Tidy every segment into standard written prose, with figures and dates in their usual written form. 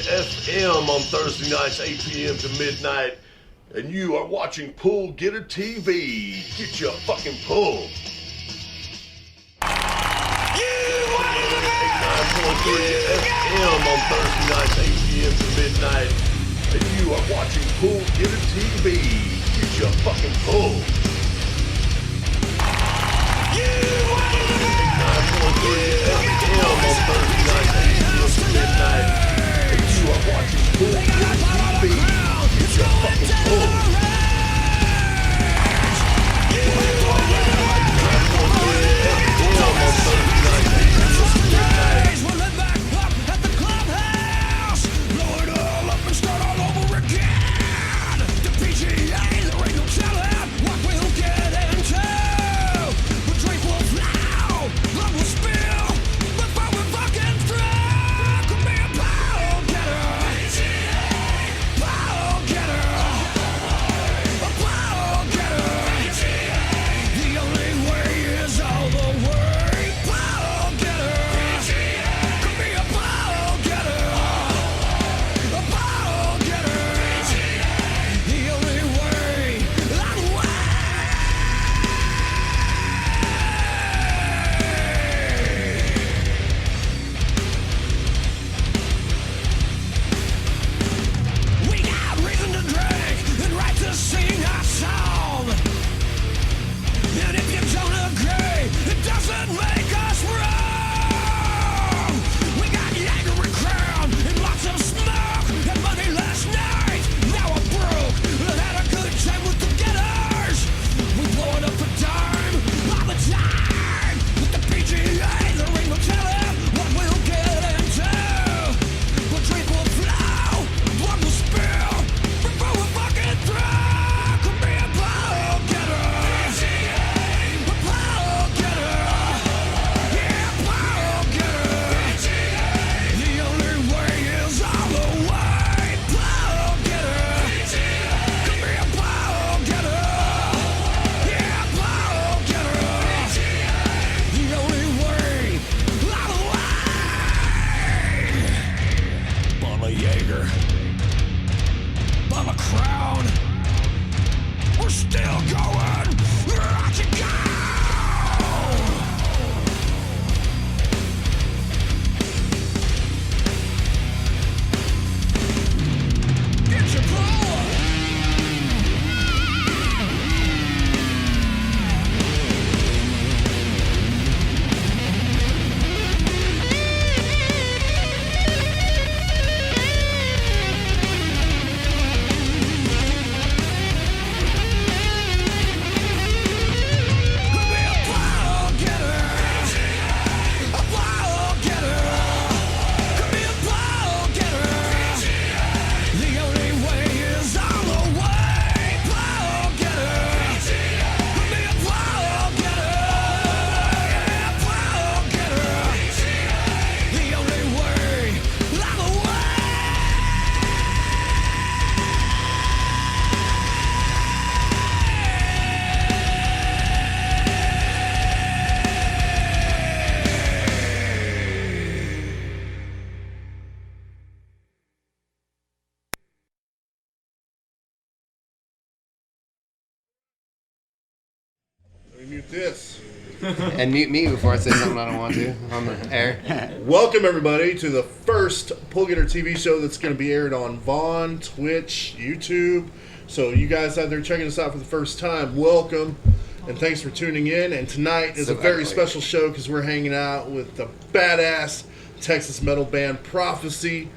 FM on Thursday nights, 8 p.m. to midnight. And you are watching PullgetterTV. Get your fucking pull. 89.3 FM on Thursday nights, 8 p.m. to midnight. And you are watching PullgetterTV. Get your fucking pull. 89.3 FM on Thursday nights, 8 p.m. to midnight. And you are watching PullgetterTV. Get your fucking pull. 89.3 FM on Thursday nights, 8 p.m. to midnight. Mute this. And mute me before I say something I don't want to on the air. Welcome, everybody, to the first PullgetterTV show that's going to be aired on Vaughn, Twitch, YouTube. So you guys out there checking us out for the first time, welcome, and thanks for tuning in. And tonight is a very special show because we're hanging out with the badass Texas metal band Prophecy.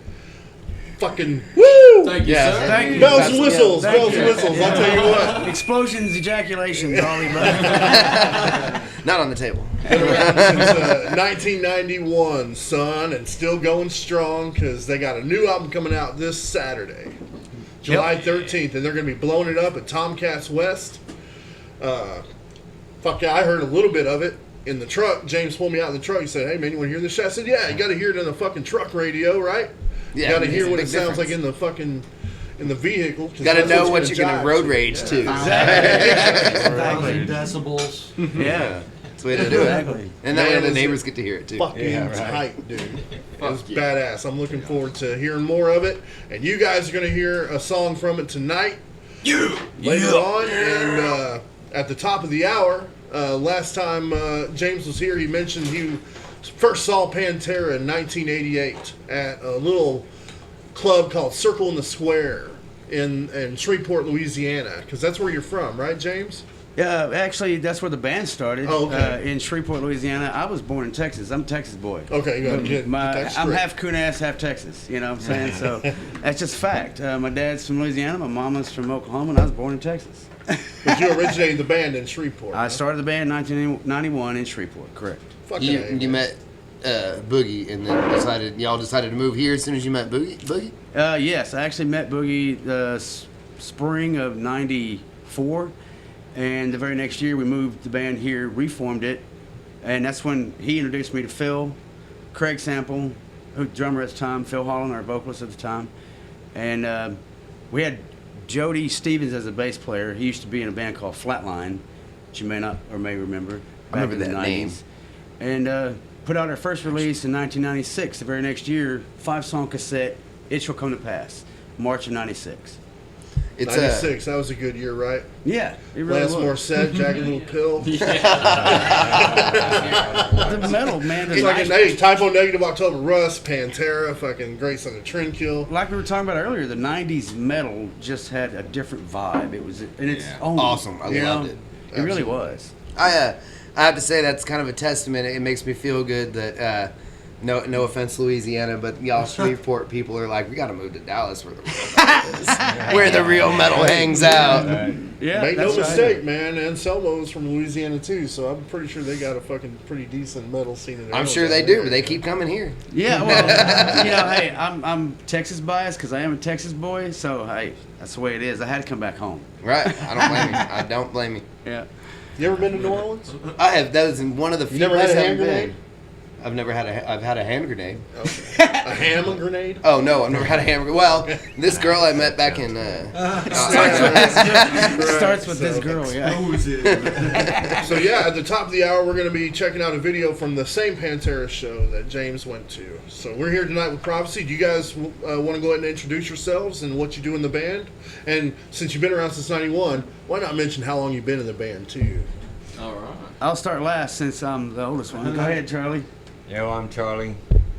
Fucking woo! Thank you, sir. Thank you. Bells and whistles, Yeah, bells and whistles. I'll tell you what. Explosions, ejaculations, all the Not on the table. Been around since 1991, son, and still going strong because they got a new album coming out this Saturday, July 13th, and they're going to be blowing it up at Tomcats West. Fuck yeah, I heard a little bit of it in the truck. James pulled me out in the truck. He said, "Hey man, you want to hear this shit?" I said, "Yeah, you got to hear it in the fucking truck radio, right? Yeah, you got to hear what it difference. sounds like in the fucking in the vehicle. Got to know what you're going to road rage to. Exactly. 1,000 decibels. Yeah. That's the way to do Exactly. it. And that way Man, the is neighbors it get to hear it too. Fucking tight, dude. It's badass. I'm looking forward to hearing more of it. And you guys are going to hear a song from it tonight. Later on. And at the top of the hour, last time James was here, he mentioned he first saw Pantera in 1988 at a little club called Circle in the Square in Shreveport, Louisiana. Because that's where you're from, right, James? Yeah, actually, that's where the band started. Oh, okay. In Shreveport, Louisiana. I was born in Texas. I'm a Texas boy. Okay, you get that I'm straight. half Coon-ass, half Texas. You know what I'm saying? So that's just fact. My dad's from Louisiana. My mama's from Oklahoma, and I was born in Texas. But you originated the band in Shreveport. I started the band in 1991 in Shreveport, correct. Fucking A, You man. met Boogie and then y'all decided to move here as soon as you met Boogie? Yes, I actually met Boogie the spring of '94, and the very next year we moved the band here, reformed it, and that's when he introduced me to Phil, Craig Sample, who drummer at the time, Phil Holland, our vocalist at the time, and we had Jody Stevens as a bass player. He used to be in a band called Flatline, which you may not or may remember. I remember back in the that name. 90s. And put out our first release in 1996. The very next year, 5-song cassette, It Shall Come to Pass, March of '96. It's 96, that was a good year, right? Yeah, it really Last was. Morissette, Jagged Little Pill. The metal, man. It's like hey, Typo Negative, October Rust, Pantera, fucking Grace on the Trendkill. Like we were talking about earlier, the '90s metal just had a different vibe. It was, and it's own. awesome. I you loved know? it. It really Absolutely. was. I have to say that's kind of a testament. It makes me feel good that no offense, Louisiana, but y'all Shreveport people are like, we got to move to Dallas where the real metal is, where the real metal hangs out. Yeah, Make no that's right. mistake, man. Anselmo's from Louisiana too, so I'm pretty sure they got a fucking pretty decent metal scene in their I'm own sure they down do, there. but they keep coming here. Yeah, well, you know, hey, I'm Texas biased because I am a Texas boy, so hey, that's the way it is. I had to come back home. Right? I don't blame you. I don't blame you. Yeah. You ever been to New Orleans? I have. That is one of the few never had places a I've hand been. grenade? I've never had a. I've had a hand grenade. Okay. A ham grenade? Oh no, I've never had a hand grenade. Well, this girl I met back in. Starts with this girl, yeah. So yeah, at the top of the hour, we're going to be checking out a video from the same Pantera show that James went to. So we're here tonight with Prophecy. Do you guys want to go ahead and introduce yourselves and what you do in the band? And since you've been around since '91, why not mention how long you've been in the band too? All right. I'll start last since I'm the oldest one. Go ahead, Charlie. Yo, I'm Charlie.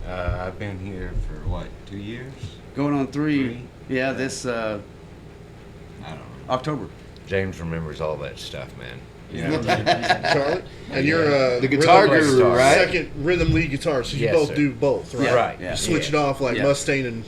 I've been here for 2 years? Going on 3. Three? Yeah, this I don't know. October. James remembers all that stuff, man. You know? Charlie? And you're The guitar rhythm- guru, right? Second rhythm lead guitar, so you Yes, both sir. do both, right? Yeah. Right. Yeah. Switch it off like Yeah. Mustaine and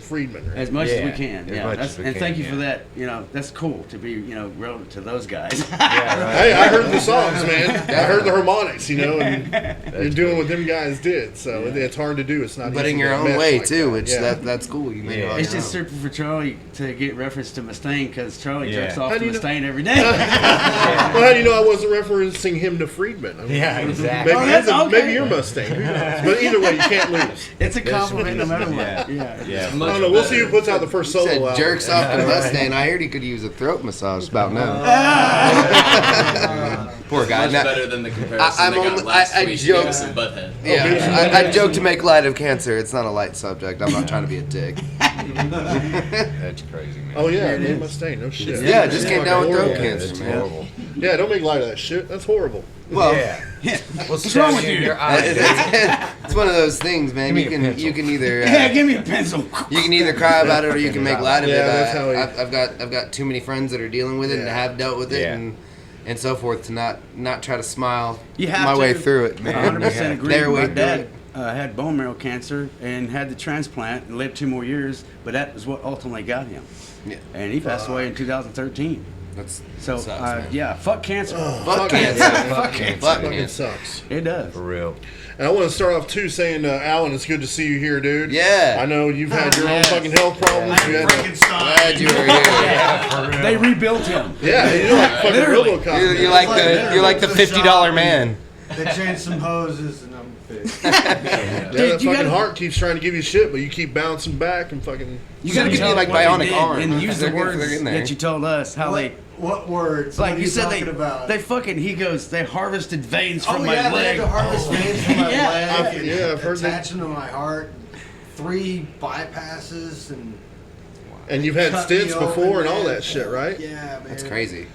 Friedman, right? As much as we Yeah, can. as Yeah. much That's, as we and can, thank you for yeah. that. You know, that's cool to be, relevant to those guys. Yeah, right. Hey, I heard the songs, man. I heard the harmonics, and you're doing what them guys did. So it's hard to do. It's not. But easy in your to own mesh way like too, that. which Yeah. that's cool. You made it Yeah. all It's your just own. super for Charlie to get reference to Mustaine because Charlie Yeah. jerks off How to do you know- Mustaine every day. Well, how do you know I wasn't referencing him to Friedman? I mean, Yeah, exactly. Maybe, Oh, that's okay. maybe you're Mustang. Who knows? But either way, you can't lose. It's a compliment no matter what. Yeah. Yeah. Yeah. I don't know. We'll see who puts out the first He solo said album. jerks off to Mustang. I heard he could use a throat massage about now. Poor guy. Much Now- better than the comparison I'm they got only- last I week joke- against some butthead. Yeah, I joke to make light of cancer. It's not a light subject. I'm not trying to be a dick. That's crazy, man. Oh yeah, it Dave is. Mustaine. No shit. Yeah, just came down with throat Horrible. cancer, That's man. horrible. Yeah, don't make light of that shit. That's horrible. Well, Yeah. What's wrong with you? it's one of those things, man. Give me You a can pencil. you can either Yeah, give me a pencil. you can either cry about it or you can make light of Yeah, it. that's how he- I've got too many friends that are dealing with it and Yeah. have dealt with it Yeah. and so forth to not try to smile You have my to. way through it, man. 100% agree. Their way My through dad it. had bone marrow cancer and had the transplant and lived 2 more years, but that was what ultimately got him. Yeah, And he passed away in 2013. that's So, sucks, man. yeah, fuck cancer. Fuck cancer. Fuck cancer. Fuck Fucking cancer. sucks. It does. For real. And I want to start off too saying, Alan, it's good to see you here, dude. Yeah. I know you've had your own Yes. fucking health problems. You had to- Glad you were here. They rebuilt him. yeah, you're like fucking Literally. RoboCop. You're like the $50 man. They changed some hoses and I'm fixed. Yeah, Dude, that you fucking gotta- heart keeps trying to give you shit, but you keep bouncing back and fucking. You gotta give me like what they bionic did arms. and use the They're words in there. that you told us how they. What words? Like what are you said, talking about? they fucking. He goes. They harvested veins from oh my yeah, they leg. had to harvest veins from my Yeah. leg and Yeah, I've heard that. attaching to my heart. 3 bypasses and And you've had cut me stints open, before and all man. that shit, right? Yeah, man. That's crazy.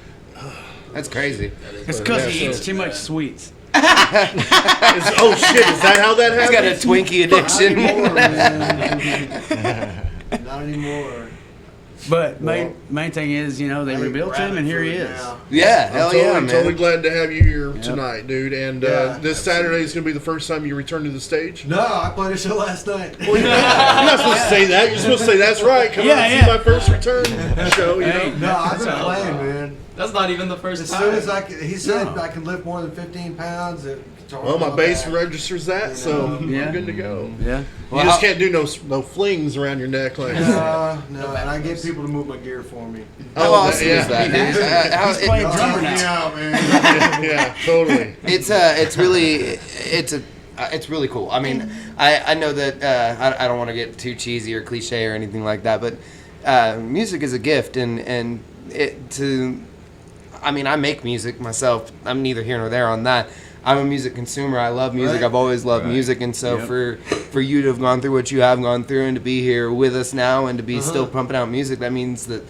That's crazy. It's because he Yeah, eats so- too much sweets. Oh shit! Is that how that He's got a happens? Twinkie Not anymore, addiction. man. Not anymore. But main thing is, they rebuilt him, and here he is. Now. Yeah, I'm hell totally, yeah, man. totally glad to have you here tonight, dude. And Yeah, this Saturday is going to be the first time you return to the stage. No, I played a show last night. Well, you're not supposed to say that. You're supposed to say that's right. Come Yeah, on, yeah. see my first return show. You Hey. know. No, I've been playing, man. That's not even the first As time. soon as he said No. I can lift more than 15 pounds. Well, my bass registers that, so Yeah. I'm good to go. Yeah. Well, You just how- can't do no flings around your neck like. No, and I get people to move my gear for me. How awesome is that, yeah. dude? How- He's playing it- drummer Help me now. out, man. Yeah, totally. It's really cool. I mean, I know that I don't want to get too cheesy or cliche or anything like that, but music is a gift, and I mean, I make music myself. I'm neither here nor there on that. I'm a music consumer. I love music. Right. I've always loved music, and so Yep. for you to have gone through what you have gone through and to be here with us now and to be still pumping out music, that means that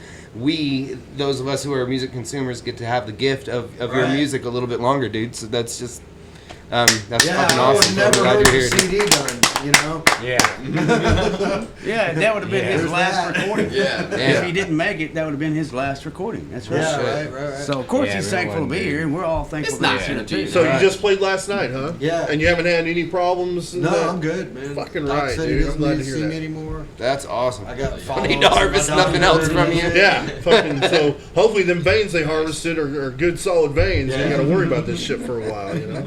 those of us who are music consumers, get to have the gift of your Right. music a little bit longer, dude. So that's just that's Yeah, fucking I would awesome. never I'm glad heard you're the here. CD done, you know? Yeah. Yeah, that would have been his There's last that. recording. Yeah. If he didn't make it, that would have been his last recording. That's right. Yeah, right. So of course Yeah, he's everyone thankful to be did. here, and we're all thankful It's that not he's here gonna too. be- So Right. you just played last night, huh? Yeah. And you haven't had any problems? No, I'm good, man. Fucking Doc right, said dude. He I'm doesn't glad need to to hear see that. me anymore. That's awesome. I got I need to harvest nothing else from you. Yeah, fucking. So hopefully them veins they harvested are good solid veins. You ain't got to worry about this shit for a while, you know.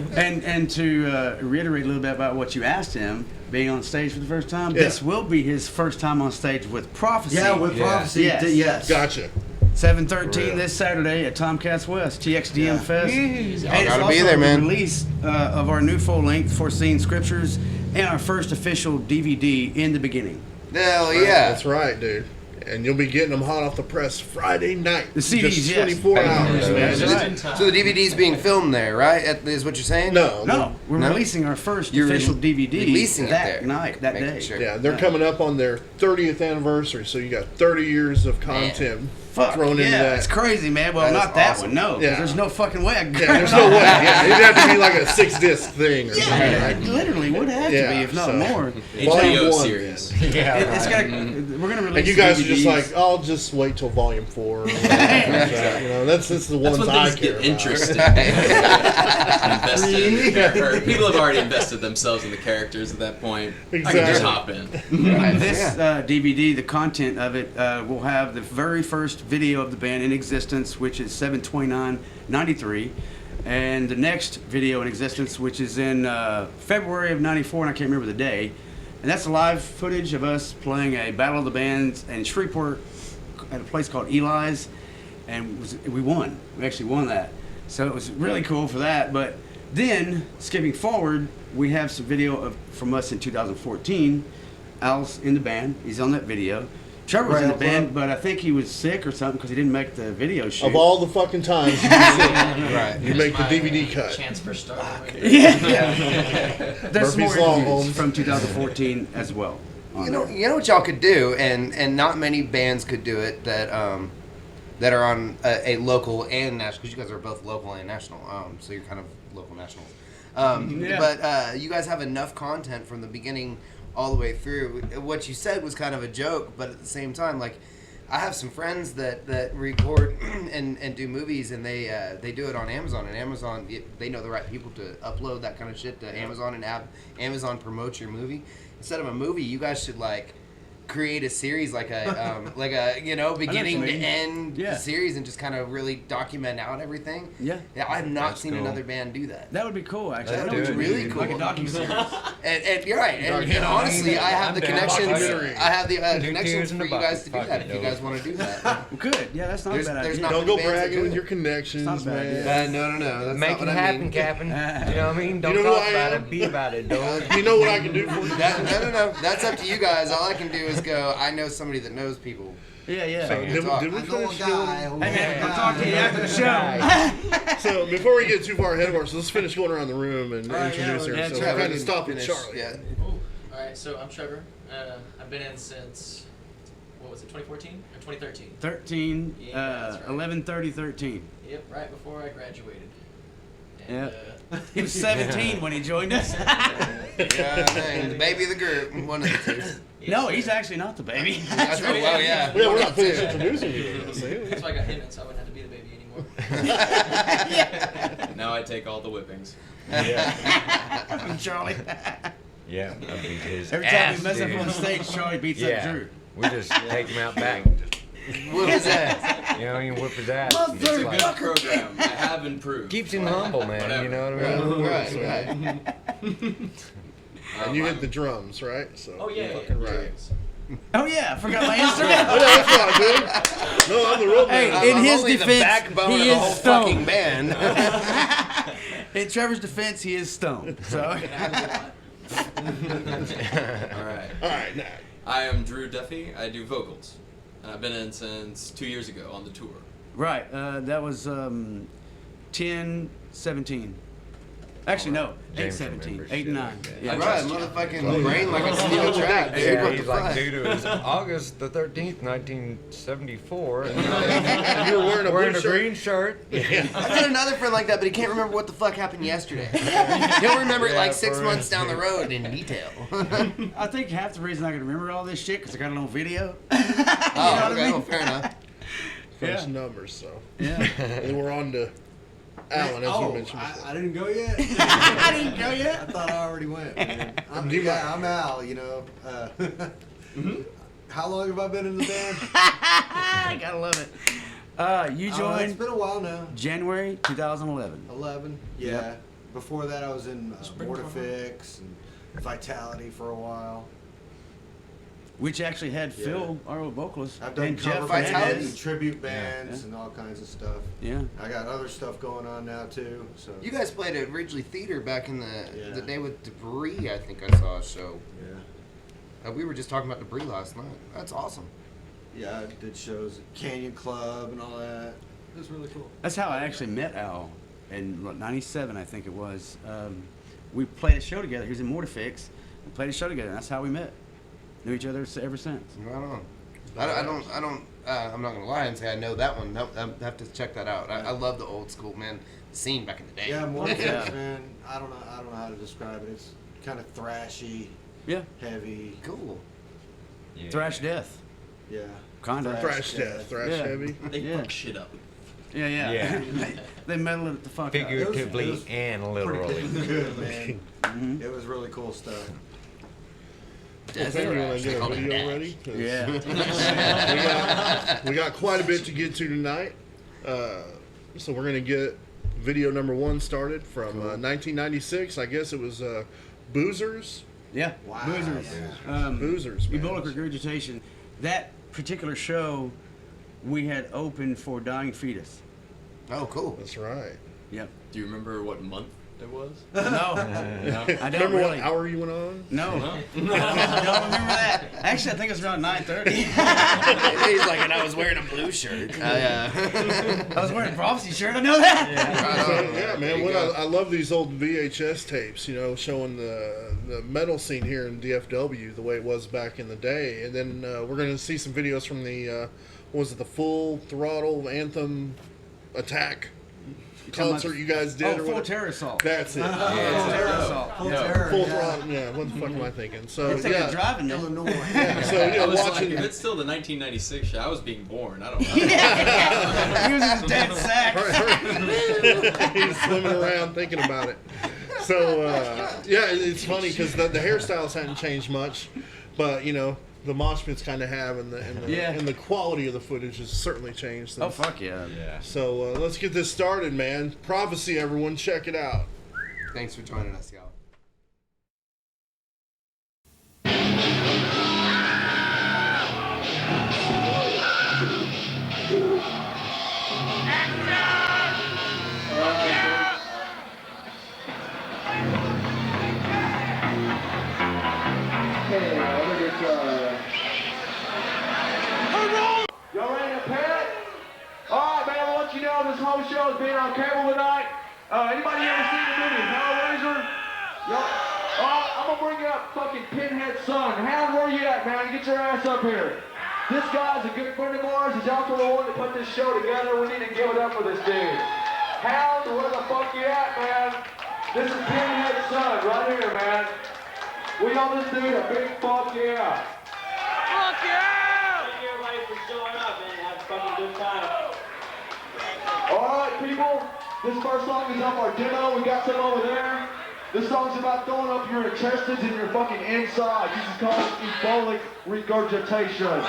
And to reiterate a little bit about what you asked him, being on stage for the first time, Yeah. this will be his first time on stage with Prophecy. Yeah, with Yeah. Prophecy, Yes. yes. Gotcha. 7/13 this Saturday at Tomcats West, TXDM Fest. And it's gotta be also there, man. the release of our new full-length Foreseen Scriptures and our first official DVD in the beginning. Hell yeah. That's right, dude. And you'll be getting them hot off the press Friday night. The CDs, Just yes. 24 hours, man. That's Just- right. So the DVD's being filmed there, right? Is what you're saying? No, No, we're No? releasing our first You're official DVD releasing it that there. night, that Making day. sure. Yeah, they're Right. coming up on their 30th anniversary, so you got 30 years of content Fuck, thrown into yeah, that. it's crazy, man. Well, That is not that awesome. one, no. 'Cause Yeah. There's no fucking way I can Yeah, there's no way. Yeah, it'd have to be like a 6-disc thing or something. Yeah, Right? it literally would have Yeah, to be, if not so- more. Volume HBO one. series. Yeah. It's we're gonna release. And you the guys are just DVDs. like, I'll just wait till volume 4. Or whatever. You know, that's the That's ones when I things care get about. interesting. Invested in the character. People have already invested themselves in the characters at that point. I can just Exactly. hop in. Right. This Yeah. DVD, the content of it, will have the very first video of the band in existence, which is 7/29/93, and the next video in existence, which is in February of '94, and I can't remember the day. And that's live footage of us playing a Battle of the Bands in Shreveport at a place called Eli's, and we won. We actually won that. So it was really cool for that. But then, skipping forward, we have some video from us in 2014. Al's in the band. He's on that video. Trevor was in the Right, band, but I think he was sick or something because he didn't make the video shoot. Of all the fucking times you, can Right. sit, you make the DVD cut. Chance for starting. Yeah. There's some more Murphy's Law, interviews Holmes. from 2014 as well. on You know there. what y'all could do, and not many bands could do it that that are on a local and national, because you guys are both local and national, so you're kind of local nationals. Yeah. But you guys have enough content from the beginning all the way through. What you said was kind of a joke, but at the same time, like, I have some friends that record and do movies, and they do it on Amazon. And Amazon, they know the right people to upload that kind of shit to Amazon and have Amazon promote your movie. Instead of a movie, you guys should, like, create a series like a you know, beginning to end Yeah. series and just kind of really document out everything. Yeah. I have not seen cool. another band do that. That would be cool, actually. Let's That would do be it. Really cool. Like a docuseries. And you're right. And Yeah. honestly, I have the I'm down. connections. Documentary. I have the 2 connections tears in for a you guys to do bucket. that if you Fuck guys it, want to do that. Good. Yeah, that's not There's- a bad there's idea. not Don't go bands that bragging do with it. your connections, It's not a bad man. No. That's Make not it what I happen, mean. Captain. You know what I mean? Don't know who talk I about am? it. Be about it, dog. You know what I can do for you? No. That's up to you guys. All I can do is go. I know somebody that knows people. Yeah, yeah. So- Did, talk. did we I know a finish guy. doing? Hey, man, I'll talk to you after the show. So before we get too far ahead of ourselves, let's finish going around the room and Right, introduce yeah, her. that's So right. we're kind of stop with Finish, Charlie. Yeah. Oh, all right. So I'm Trevor. I've been in since what was it, 2014 or 2013? 13, Yeah, that's right. 11/30/13. Yep, right before I graduated. Yeah. And, He was 17 when he joined us. Dang, the baby of the group. One of the two. No, he's actually not the baby. That's right. Well, yeah. Yeah, we're not finished introducing you. yet. That's why I got him in, so I wouldn't have to be the baby anymore. Now I take all the whippings. Yeah. Charlie. Yeah. I beat his Every time ass, we mess up dude. on stage, Charlie beats up Yeah. Drew. We just take him out back and just, What was that? you know, you whip his ass. and It's a just good like, program. I have improved. keeps him humble, man. You know what I mean? Right. And you hit the drums, right? So Oh yeah. fucking right. Oh, yeah, I forgot my instrument. Oh, no, that's not good. No, I'm the road man. Hey, in I'm his only the defense, backbone he of the is whole stoned. fucking band. In Trevor's defense, he is stoned. So, All right. All right, now. I am Drew Duffy. I do vocals. And I've been in since 2 years ago on the tour. right, that was 10, 17. Actually, no, 8, James 17, remembers 8, shit 9. like that. Yeah, Right, motherfucking brain like a steel trap, dude. Yeah, What he's the like, fuck? dude, it was August the 13th, 1974. And And you were wearing a wearing blue a shirt. green shirt. I've got another friend like that, but he can't remember what the fuck happened yesterday. He'll remember it Yeah, like 6 for months down the instance. road in detail. I think half the reason I can remember all this shit because I got it on video. Oh, what I okay, mean? well, fair enough. First Yeah. numbers, so. Yeah. And we're on to Alan, as you mentioned before. I didn't go yet. I didn't go I yet. thought I already went. Man. I'm, Do you yeah, mind? I'm Al. You know. How long have I been in the band? I gotta love it. You It's joined been a while now. January 2011. 11. Yeah. Yep. Before that, I was in Mortifix and Vitality for a while. Which actually had Yeah. Phil, our old vocalist, I've done and cover Jeff Vitality. bands Hernandez. and tribute bands Yeah. and all kinds of stuff. Yeah. I got other stuff going on now too. So You guys played at Ridgely Theater back in the Yeah. day with Debris, I think I saw a show. yeah, We were just talking about Debris last night. That's awesome. yeah. I did shows at Canyon Club and all that. It was really cool. That's how I actually met Al in '97, I think it was. We played a show together. He was in Mortifix. We played a show together. And that's how we met. Knew each other ever since. Right on. I'm not gonna lie and say I know that one. Nope, I have to check that out. I love the old school, man. The scene back in the day. Yeah, Mortifix, Yeah. man. I don't know how to describe it. It's kind of thrashy, Yeah. heavy. Cool. Yeah. Thrash Death. Yeah. Kinda. Thrash death, thrash Yeah. heavy. They Yeah. fuck shit up. Yeah, yeah. Yeah. they meddled it the fuck up. Figuratively It was and Pretty literally. good, man. Mhm. It was really cool stuff. Well, thank you. Want to get a Called it video Dash. ready? 'Cause Yeah. we got quite a bit to get to tonight. So we're going to get video number 1 started from 1996. I guess it was Boozers. Yeah. Wow. Boozers. Yeah. Boozers, man. Ebola regurgitation. That particular show, we had opened for Dying Fetus. Oh, cool. That's right. Yep. Do you remember what month it was? No. I don't Remember really. what hour you went on? No. I don't remember that. Actually, I think it was around 9:30. He's like, and I was wearing a blue shirt. I was wearing a prophecy shirt. I know that. So, yeah, man. I love these old VHS tapes, you know, showing the metal scene here in DFW the way it was back in the day. And then we're going to see some videos from the, what was it, the Full Throttle Anthem Attack concert you guys did? Oh, or Full whatever? Terror Assault. That's it. Full Terror Assault. Full Yeah. terror. Full yeah. Throttle. Yeah, what the fuck am I thinking? So, Looks like yeah. you're driving it. Illinois. So, yeah, I was watching. like, if it's still the 1996 show, I was being born. I don't know. He was in his dad's sack. He's swimming around thinking about it. So yeah, it's funny because the hairstyles hadn't changed much, but you know, the mosh pits kind of have, and Yeah. and the quality of the footage has certainly changed. Oh, Since. fuck yeah. Yeah. So let's get this started, man. Prophecy, everyone, check it out. Thanks for joining us, y'all. Y'all ready to pit? Alright, man, I'll let you know this whole show is being on cable tonight. Anybody ever seen the movie Hellraiser? I'm gonna bring up fucking Pinhead's son. Hound, where you at, man? Get your ass up here. This guy's a good friend of ours. He's also the one that put this show together. We need to give it up for this dude. Hound, where the fuck you at, man? This is Pinhead's son, right here, man. We owe this dude a big fuck yeah. Fuck yeah! Thank you everybody for showing up and have a fucking good time. Alright people, this first song is off our demo. We got some over there. This song's about throwing up your intestines and your fucking insides. This is called embolic regurgitation.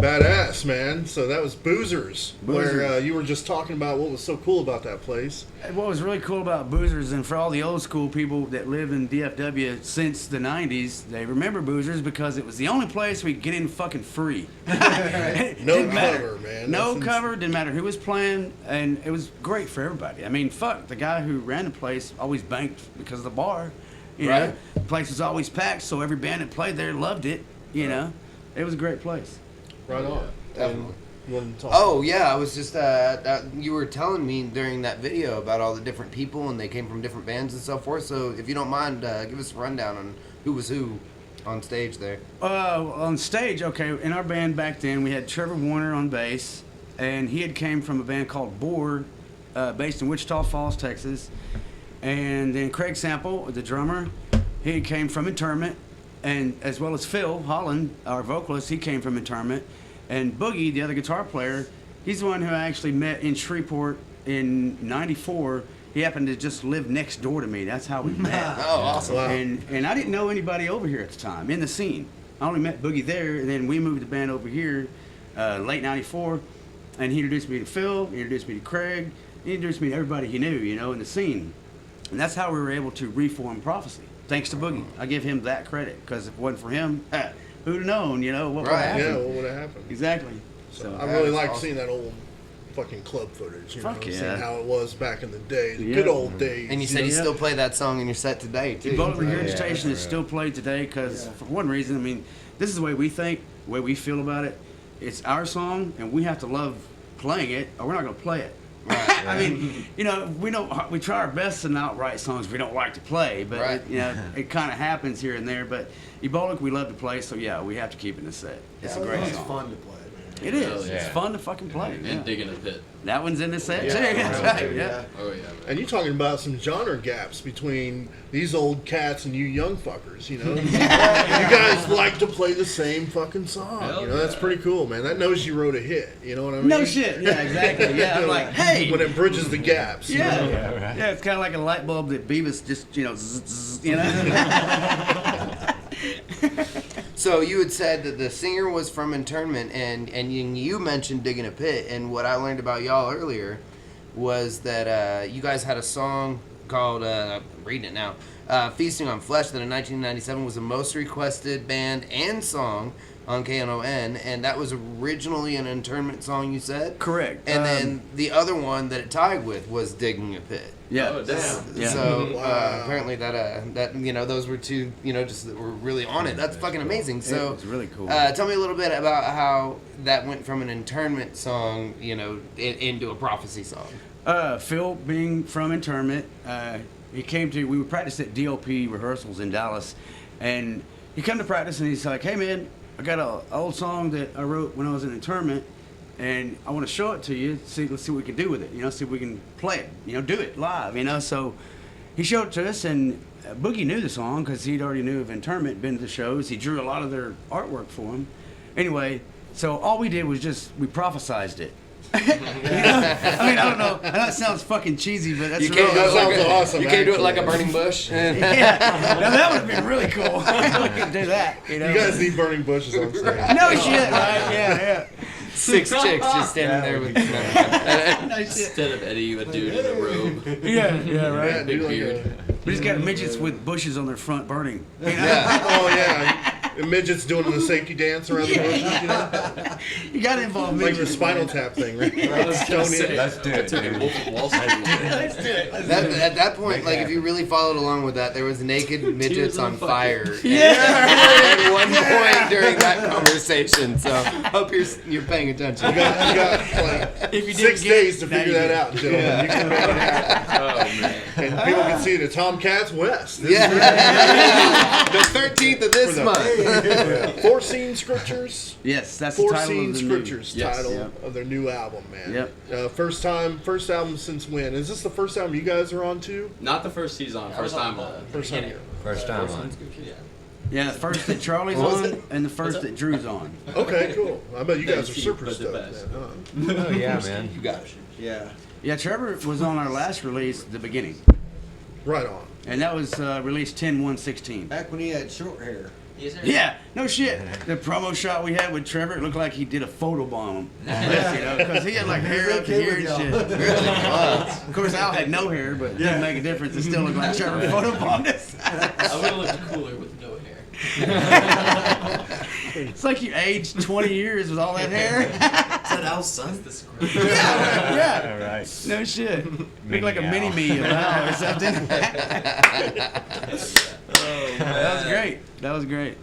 Badass, man. So that was Boozers, where Boozers. you were just talking about what was so cool about that place. What was really cool about Boozers, and for all the old school people that live in DFW since the 90s, they remember Boozers because it was the only place we could get in fucking free. No Didn't matter. cover, man. No That's cover, didn't matter who was playing, and it was great for everybody. I mean, fuck, the guy who ran the place always banked because of the bar. You know, the place was always packed, so every band that played there loved it. You know, it was a great place. Right on. Definitely. You wanted to talk Oh yeah, I was just you were telling me during that video about all the different people and they came from different bands and so forth. So if you don't mind, give us a rundown on who was who on stage there. On stage, okay, in our band back then, we had Trevor Warner on bass, and he had came from a band called Boar, based in Wichita Falls, Texas. And then Craig Sample, the drummer, he came from Interment, and as well as Phil Holland, our vocalist, he came from Interment. And Boogie, the other guitar player, he's the one who I actually met in Shreveport in '94. He happened to just live next door to me. That's how we met. Oh, awesome! Wow. And I didn't know anybody over here at the time in the scene. I only met Boogie there, and then we moved the band over here late '94. And he introduced me to Phil, he introduced me to Craig, he introduced me to everybody he knew, you know, in the scene. And that's how we were able to reform Prophecy. Thanks to Boogie. I give him that credit, because if it wasn't for him, who'd have known, you know, what would have happened. Yeah, what would have happened? Exactly. So I that really is like awesome. seeing that old fucking club footage. You Fuck know, yeah. seeing how it was back in the day, the Yeah. good old days. And you said you still play that song in your set today too. Ebola Yeah, regurgitation is yeah. still played today because, for one reason, I mean, this is the way we think, the way we feel about it. It's our song, and we have to love playing it, or we're not going to play it. I mean, you know, we try our best to not write songs we don't like to play, but Right. you know, it kind of happens here and there. But Ebola, we love to play, so yeah, we have to keep it in the set. It's a great It's song. fun to play, man. It is. Yeah. It's fun to fucking play. Yeah. And digging a pit. That one's in the set Yeah, too. That's right. yeah. Yeah. Oh yeah. And you're talking about some genre gaps between these old cats and you young fuckers, you know? You guys like to play the same fucking song. Hell You know, that's yeah. pretty cool, man. That knows you wrote a hit, you know what I mean? No shit. Yeah, exactly. Yeah, I'm like, hey. When it bridges the gaps. you Yeah. know? Yeah, it's kind of like a light bulb that Beavis just, you know, zzz, you know. So you had said that the singer was from Internment, and you mentioned digging a pit. And what I learned about y'all earlier was that you guys had a song called I'm reading it now, "Feasting on Flesh," that in 1997 was the most requested band and song on KNON, and that was originally an Internment song, you said? Correct. And then the other one that it tied with was Digging a Pit. Yeah. Oh, damn. Yeah. So Wow. apparently that you know, those were two, you know, just that were really on it. That's fucking amazing. So it was really cool. Tell me a little bit about how that went from an Internment song, you know, into a Prophecy song. Phil, being from Internment, he came to, we would practice at DLP rehearsals in Dallas, and he come to practice and he's like, hey man, I got an old song that I wrote when I was in Internment, and I want to show it to you. Let's see what we can do with it. You know, see if we can play it. You know, do it live. You know, so he showed it to us, and Boogie knew the song because he'd already knew of Internment, been to the shows. He drew a lot of their artwork for him. Anyway, so all we did was we prophesized it. You know? I mean, I don't know. I know it sounds fucking cheesy, but that's You real. can't do it like sounds awesome, you can't do it actually. like a burning bush. Yeah, now that would have been really cool. We could do that. You know. You guys need burning bushes on stage. No shit, right? Yeah, 6 chicks just standing there with. yeah. No shit. Instead of Eddie, a dude in a robe. Yeah, right. Yeah, Big do like beard. We just got midgets with bushes on their front burning. You know? Yeah. Oh yeah, and midgets doing the safety dance around the bushes, you know, You got to involve like the midgets. Spinal Tap thing, right? Say, Let's do it, took a dude. Wolf of Wall Street. Let's do it. At that point, like if you really followed along with that, there was naked midgets on on fucking- fire. Yeah. At one point during that conversation, so hope you're paying attention. You got like If you 6 didn't get days it, to now figure you that do. out, gentlemen. You can make it happen. Oh man. And people can see it at Tomcats West. This Yeah, the 13th of this For the- month. Four Scene Scriptures. Yes, that's the Four title Scene of the Scriptures Yes. title Yep. of their new album, man. Yep. First album since when? Is this the first album you guys are on too? Not the first he's on. First time on. First time. First time on. Yeah. Yeah, the first that Charlie's What was on it? and the first that Drew's on. Okay, cool. I bet you guys are Thank you, super but the stoked, best. then, huh? Oh yeah, man. You got it. Yeah. Yeah, Trevor was on our last release, The Beginning, Right on. and that was released 10/1/16. Back when he had short hair. Yes, sir. Yeah, no shit. The promo shot we had with Trevor, it looked like he did a photobomb. You know, because he had like hair up here and shit. Of course, Al had no hair, but it didn't make a difference. It still looked like Trevor photobombed us. I would have looked cooler with no hair. It's like you aged 20 years with all that hair. Is that Al's son? That's the script. Yeah. All right. No shit. Look Mini like a Al. mini-me of Al or something. That was great. That was great.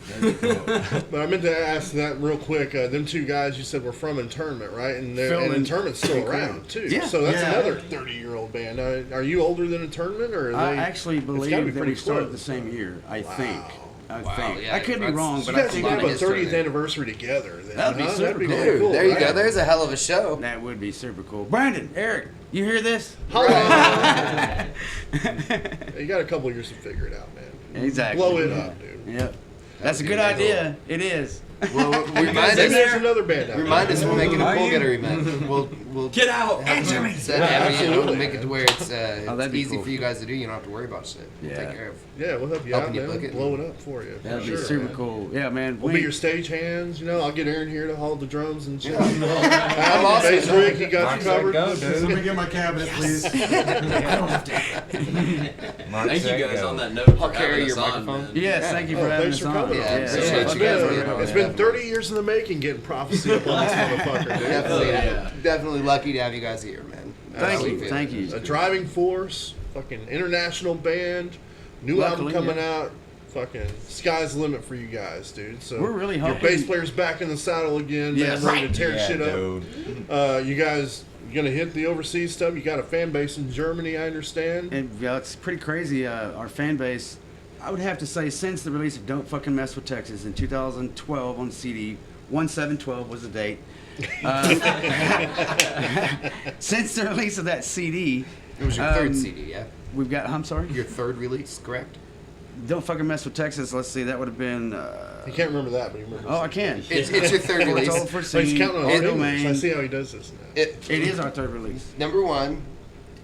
But I meant to ask that real quick. Them two guys you said were from Internment, right? And, Phil and and- Internment's still around too. Yeah. So that's Yeah. another 30-year-old band. Are you older than Internment, or are I they? actually it's gotta be believe that pretty we started close. the same year. I think. I think. yeah, I could be that's- wrong, So but you I guys think can have a history 30th there. anniversary together. Then, That'd be huh? super be cool. kinda cool. There you right? go. There's a hell of a show. that would be super cool. Brandon, Eric, you hear this? Holla. You got a couple years to figure it out, man. Exactly. Blow it up, dude. Yep. That's a good idea. It is. Well, remind Maybe there's us. another band out Remind there. us. We'll make it a pull getter event. We'll Get out! answer me. absolutely. Make it to where it's, that'd it's be easy cool. for you guys to do. You don't have to worry about shit. We'll Yeah. take care of. Yeah, we'll help you Helping out, you man. book it. Blow it up for you. That'd for be sure, super man. cool. Yeah, man. We'll be your stage hands. You know, I'll get Aaron here to hold the drums and shit. I'm I'm awesome. Bass Rick, you got you Mark's that covered. go, dude. Let me get my cabinet, please. Mark Thank you said guys go. on that note for I'll carry having your us on, microphone. man. Yes, thank you for having Thanks us for on. coming. Yeah, Yeah, appreciate yeah. you It's guys been, being on. it's been 30 years in the making getting prophecy up on this motherfucker, dude. Definitely, yeah. definitely lucky to have you guys here, man. Thank How you. we feel. Thank you. A driving force, fucking international band, new album Luckily, coming yeah. out. Fucking sky's the limit for you guys, dude. So We're really your hoping- bass player's back in the saddle again, Yes. man, ready to tear Yeah, shit up. dude. You guys gonna hit the overseas stuff? You got a fan base in Germany, I understand. And yeah, it's pretty crazy. Our fan base, I would have to say, since the release of "Don't Fucking Mess with Texas" in 2012 on CD, 1712 was the date. Since the release of that CD, It was your third CD, yeah? we've got. I'm sorry. Your third release, correct? "Don't Fucking Mess with Texas." Let's see, that would have been. You can't remember that, but you remember. Oh, I can. It's your third release. Foretold, Oh, he's foreseen, counting on All his fingers. Domain. I see how he does this now. It, It is our third release. number one,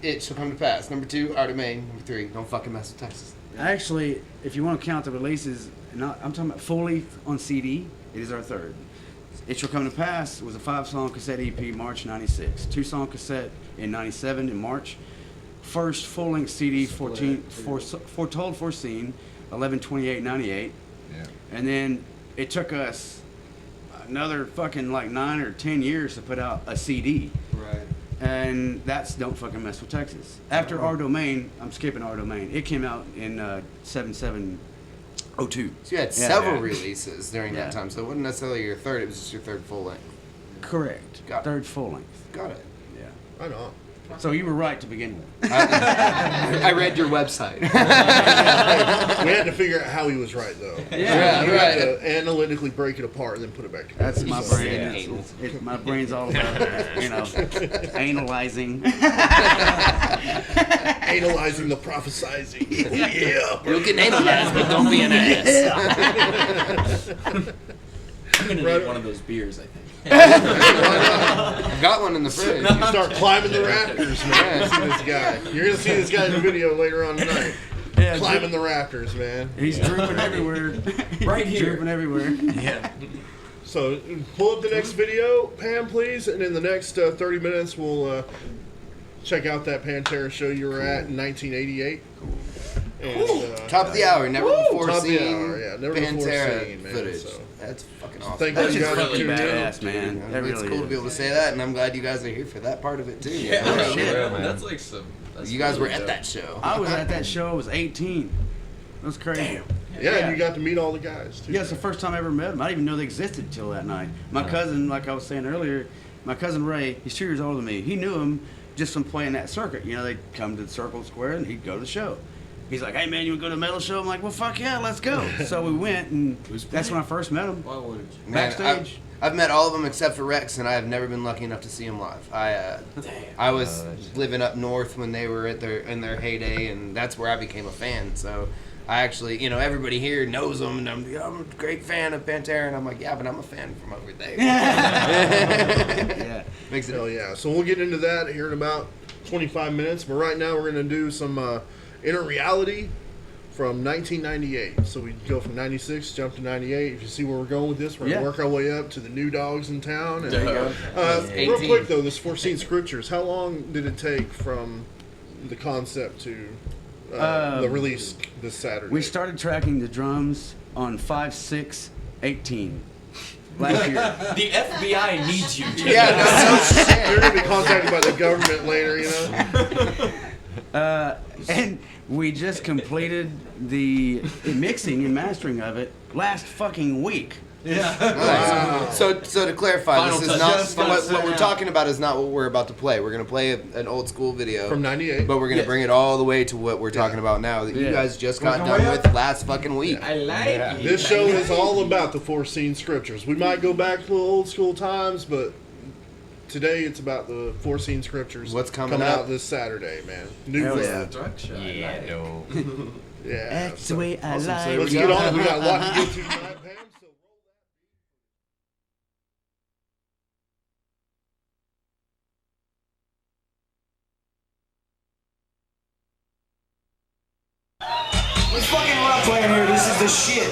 It Shall Come to Pass. Number two, Our Domain. Number three, Don't Fucking Mess with Texas. Actually, if you want to count the releases, I'm talking about fully on CD. It is our third. "It Shall Come to Pass" was a 5-song cassette EP, March '96. 2-song cassette in '97 in March. First full-length CD, Foretold, Foreseen, 11/28/98. Yeah. And then it took us another fucking like 9 or 10 years to put out a CD. Right. And that's "Don't Fucking Mess with Texas." After Our Domain, I'm skipping Our Domain. It came out in 7702. So you had Yeah. several Yeah. releases during Yeah. that time, so it wasn't necessarily your third, it was just your third full length. Correct. Got it. Third full length. Got it. Yeah. Right on. So you were right to begin with. I read your website. We had to figure out how he was right, though. Yeah, You right. had to analytically break it apart and then put it back together. That's my So- brain. Yeah. My brain's all about analyzing. Analyzing the prophesizing. Yeah. You can analyze, but don't be an ass. I'm gonna Right. need one of those beers, I think. I've got one in the fridge. You start climbing the rafters, man. See this guy. You're gonna see this guy in the video later on tonight. Yeah, Climbing the rafters, man. He's drooping everywhere. Right here. Drooping everywhere. Yeah. So pull up the next video, Pam, please, and in the next 30 minutes we'll check out that Pantera show you were at in 1988. And, Top of the hour, never before Top of the seen hour, yeah, never before Pantera seen, man, footage. so. That's fucking awesome. Thank That's you just guys for really tuning in. badass, man. That It's really cool to be is. able to say that, and I'm glad you guys are here for that part of it too. Yeah, Oh, man, shit. man. that's like some. That's You guys were really at dope. that show. I was at that show. I was 18. It was crazy. Yeah, and you got to meet all the guys, too. Yeah, it's the first time I ever met him. I didn't even know they existed until that night. My cousin, like I was saying earlier, my cousin Ray, he's 2 years older than me. He knew him just from playing that circuit. You know, they'd come to the Circle Square and he'd go to the show. He's like, "Hey man, you want to go to a metal show?" I'm like, "Well, fuck yeah, let's go." So we went, and that's when I first met him. Why wouldn't you? Man, Backstage. I've met all of them except for Rex, and I have never been lucky enough to see him live. I was living up north when they were in their heyday, and that's where I became a fan. So I actually, everybody here knows them, and I'm a great fan of Pantera, and I'm like, yeah, but I'm a fan from over there. Yeah. Makes it. Hell yeah. So we'll get into that here in about 25 minutes. But right now we're going to do some inner reality from 1998. So we go from 96, jump to 98. If you see where we're going with this, we're going to Yeah. work our way up to the new dogs in town. And, There you go. real quick, though, this 4 Scene Scriptures, how long did it take from the concept to the release this Saturday? We started tracking the drums on 5/6/18 last year. The FBI needs you, Jimmy. Yeah, no shit. You're going to be contacted by the government later, you know? And we just completed the mixing and mastering of it last fucking week. Nice. So to clarify, Final this is touch. not Just got what sent we're out. talking about. Is not what we're about to play. We're gonna play an old school video From 98. but we're gonna Yes. bring it all the way to what we're talking about now that you Yeah. guys just got done with last fucking week. I like it. This show is all about the 4 Scene Scriptures. We might go back to the old school times, but today it's about the 4 Scene Scriptures. What's coming up? out this Saturday, man. New Hell film. yeah. Drug show. Yeah, no. Yeah. That's the way I like So Let's we get got- on it. We got a lot to get to tonight, Pam. So roll Let's fucking rock playing here. This is the shit.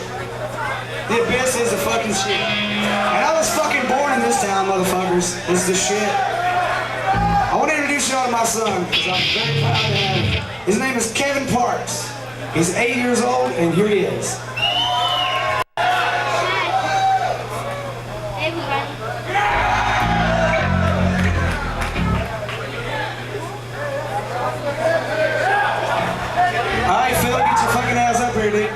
The Abyss is the fucking shit. And I was fucking born in this town, motherfuckers. This is the shit. I want to introduce y'all to my son, because I'm very proud to have him. His name is Kevin Parks. He's 8 years old, and here he is. All right, Phil, get your fucking ass up here, dude.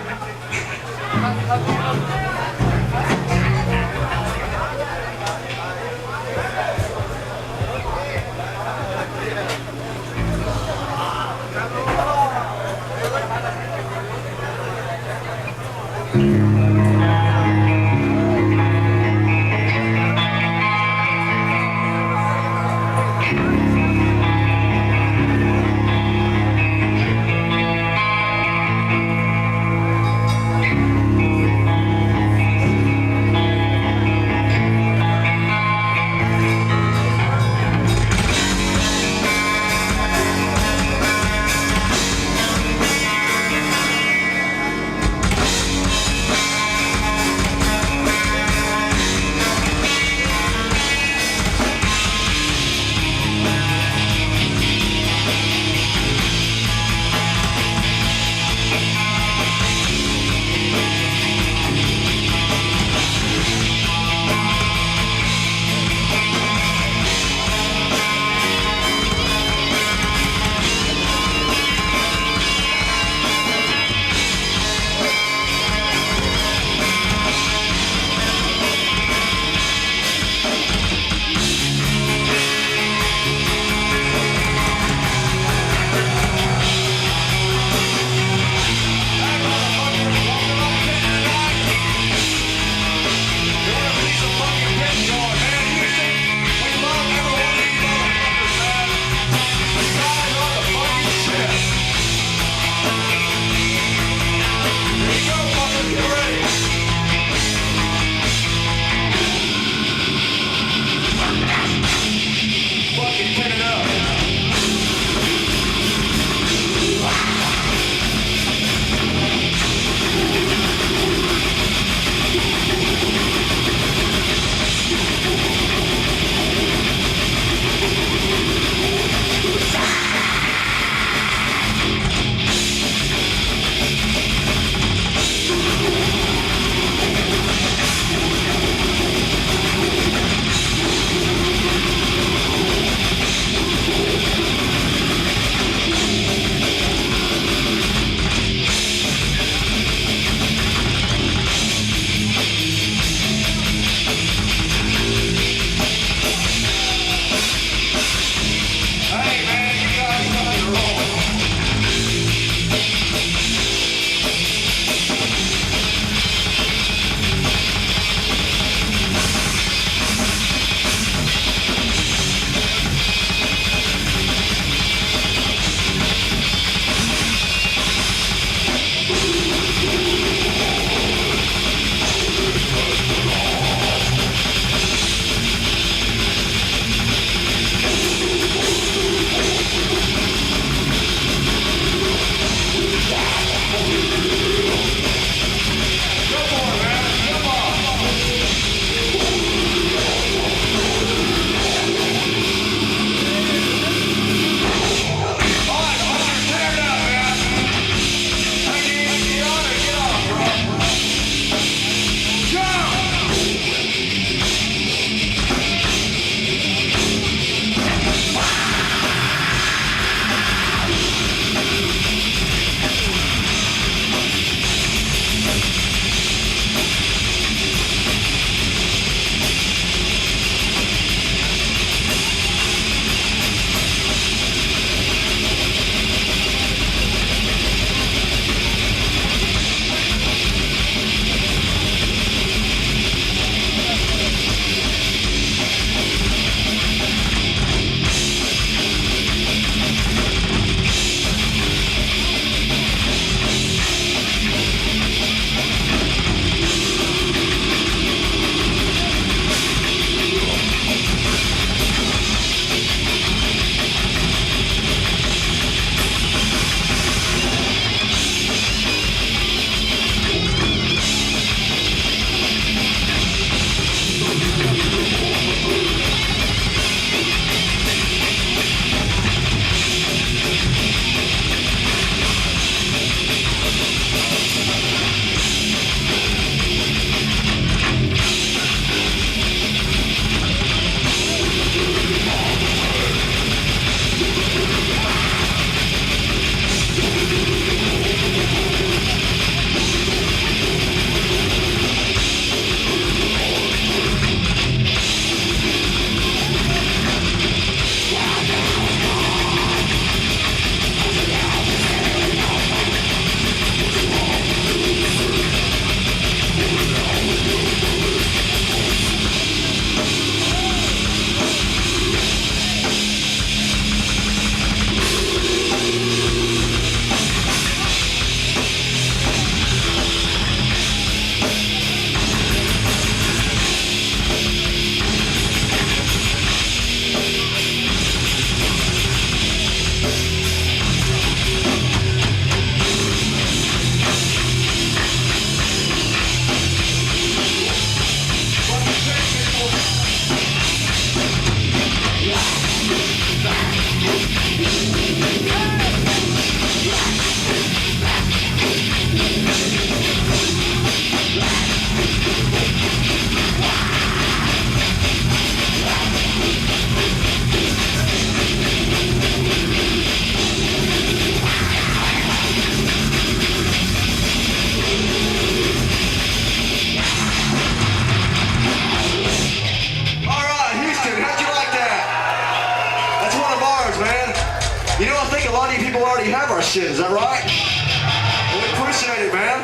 shit. Is that right? Well, we appreciate it, man.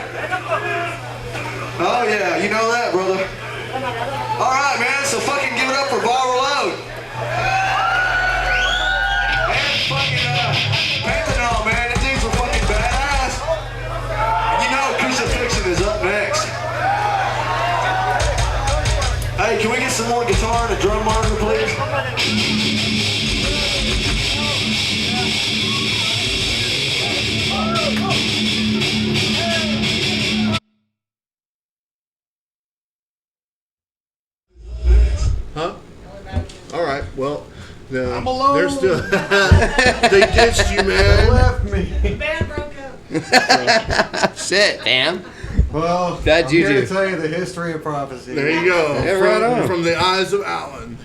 Oh yeah, you know that, brother. All right, man. So fucking give it up for Viral Load. And fucking Panthenol, man. The dudes were fucking badass. And you know Crucifixion is up next. Hey, can we get some more guitar and a drum monitor, please? Huh? All right. Well, I'm alone. they're still. They ditched you, They man. left me. Band broke up. Shit, damn. Well, That I'm here juju. to tell you the history of prophecy. There you go. Yeah, right on. From the eyes of Alan.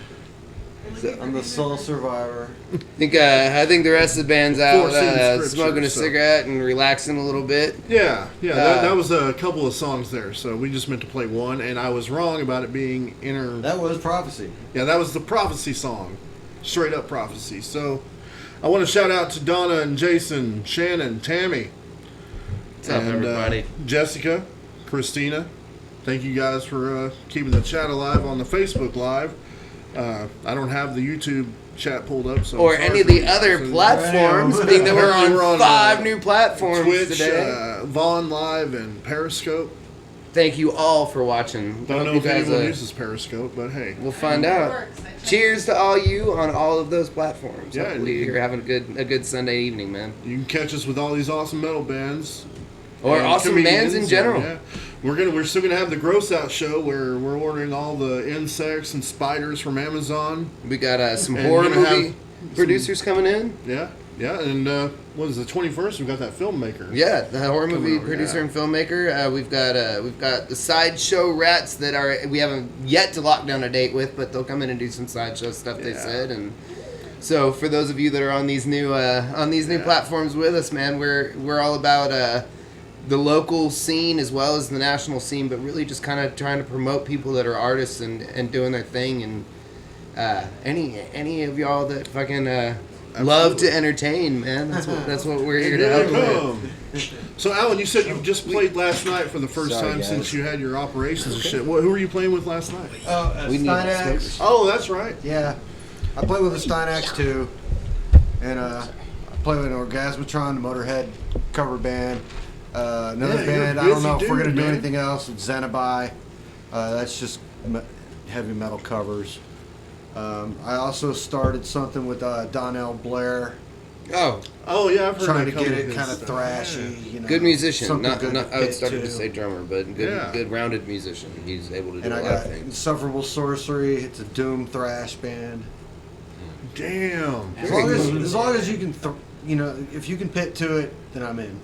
I'm the sole survivor. I think the rest of the band's out Forcing scripture, smoking a so. cigarette and relaxing a little bit. Yeah. That was a couple of songs there. So we just meant to play one, and I was wrong about it being inner. That was prophecy. Yeah, that was the prophecy song. Straight up prophecy. So I want to shout out to Donna and Jason, Shannon, Tammy. What's up, everybody? Jessica, Christina. Thank you guys for keeping the chat alive on the Facebook Live. I don't have the YouTube chat pulled up. So Or I'm sorry any of for the you other guys. platforms, being that we're Apparently on we're 5 new platforms Twitch, today. Vaughn Live, and Periscope. Thank you all for watching. Don't Hope know you if guys, anyone uses Periscope, but hey. we'll find out. Cheers to all you on all of those platforms. Yeah, Hopefully you're having a good Sunday evening, man. You can catch us with all these awesome metal bands. Or and awesome bands in comedians, general. and, we're still gonna have the Gross Out show where we're ordering all the insects and spiders from Amazon. We got some And horror you're gonna movie have producers coming in. Yeah, and what is the 21st? We've got that filmmaker. Yeah, the horror movie over, producer yeah. and filmmaker. We've got the sideshow rats that we haven't yet to lock down a date with, but they'll come in and do some sideshow stuff. They Yeah. said, and so for those of you that are on these new platforms with us, man, we're all about the local scene as well as the national scene, but really just kind of trying to promote people that are artists and doing their thing. And any of y'all that fucking love to entertain, man, that's what we're here to help with. So, Alan, you said you just played last night for the first Sorry, time guys. since you had your operations and shit. Who were you playing with last night? We need Steinax. Oh, that's right. Yeah. I play with the Steinax too. And I play with an Orgasmatron, the Motorhead cover band. Another Yeah, you're band, a I don't know busy if we're going dude, to do man. anything else. It's Xenobi. That's just heavy metal covers. I also started something with Donnell Blair. Oh, Yeah, I've heard Trying that to couple get of it his kind of stuff. thrashy, you know. good musician. something Not, good not to I would hit started to to. say drummer, but good, Yeah. good rounded musician. He's able to do And a I lot of got things. Insufferable Sorcery. It's a doom thrash band. Damn. As long as you can, if you can pit to it, then I'm in.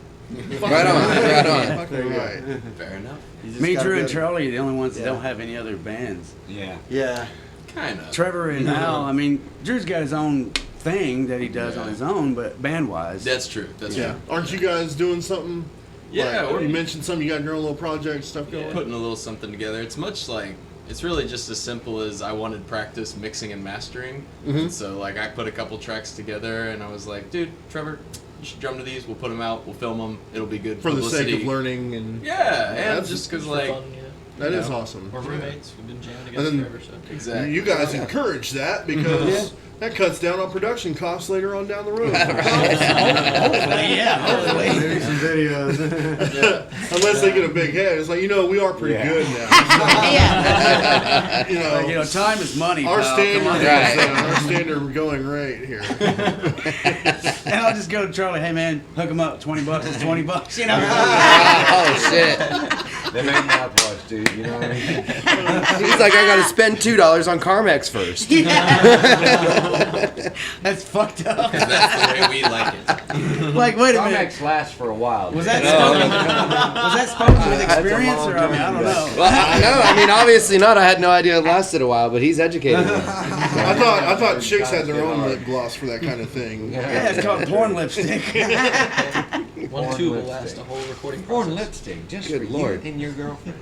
Right on, right on. Fucking right. Fair enough. You just Me, gotta Drew, and go- Charlie are the only ones that Yeah. don't have any other bands. Yeah. Yeah. Kind of. Trevor and Al, I mean, Drew's got his own thing that he does Yeah. on his own, but band-wise. That's true. That's Yeah. true. Aren't you guys doing something? Yeah, Like, we're you mentioned something. You got your own little project stuff going. putting a little something together. It's much like it's really just as simple as I wanted practice mixing and mastering. And so like I put a couple tracks together and I was like, dude, Trevor, you should drum to these. We'll put them out. We'll film them. It'll be good For the publicity. sake of learning and Yeah, and that's just because For like fun, yeah. that is know, awesome. We're Yeah. roommates. We've been jamming And together then- forever, so. exactly. You guys encourage that because that cuts down on production costs later on down the road. Maybe some videos. Unless they get a big head. It's like, we are pretty good now. Time is money. Our pal. standard Come on. is Right. our standard going rate here. And I'll just go to Charlie, hey man, hook him up, $20, it's $20, you know? Oh shit! They make mouthwash, dude. You know what I mean? He's like, I gotta spend $2 on Carmex first. That's fucked up. That's the way we like it. Like, wait a minute. Carmex lasts for a while. Was dude. that spoken with experience, or I mean, I don't know. Well, no, I mean obviously not. I had no idea it lasted a while, but he's educated me. I thought chicks had their own lip gloss for that kind of thing. Yeah, it's called porn lipstick. 1 tube will last a whole recording Porn process. lipstick, just Good for Lord. you and your girlfriend.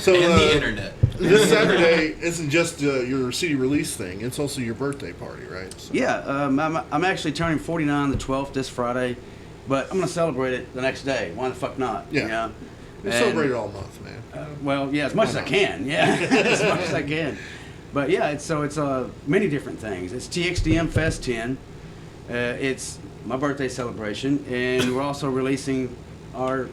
So And the internet. this Saturday isn't just your CD release thing; it's also your birthday party, right? So. Yeah, I'm actually turning 49 the 12th this Friday, but I'm gonna celebrate it the next day. Why the fuck not? Yeah. You know? We celebrate it all month, man. Well, yeah, as much as I can. Yeah, as much as I can. But yeah, it's many different things. It's TXDM Fest 10. It's my birthday celebration, and we're also releasing our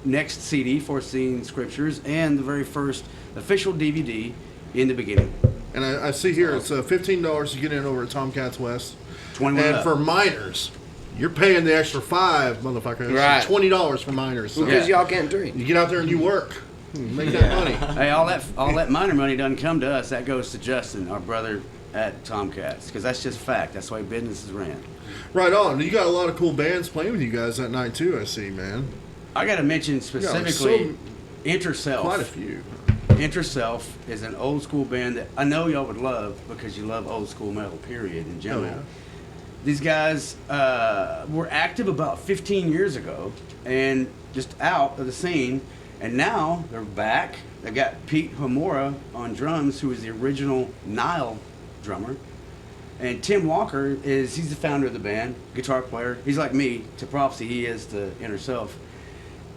next CD, Foreseeing Scriptures, and the very first official DVD in the beginning. And I see here it's $15 to get in over at Tomcats West. 21 And up. for minors, you're paying the extra $5, motherfucker. Right. $20 for minors. So Because y'all can't drink. you get out there and you work. Make that money. Hey, all that minor money doesn't come to us. That goes to Justin, our brother at Tomcats, because that's just fact. That's the way business is ran. Right on. You got a lot of cool bands playing with you guys that night too, I see, man. I got to mention specifically Interself. Quite a few. Interself is an old school band that I know y'all would love because you love old school metal, period, in general. Oh, yeah. These guys were active about 15 years ago and just out of the scene, and now they're back. They got Pete Homura on drums, who was the original Nile drummer. And Tim Walker he's the founder of the band, guitar player. He's like me, to prophecy, he is to Interself.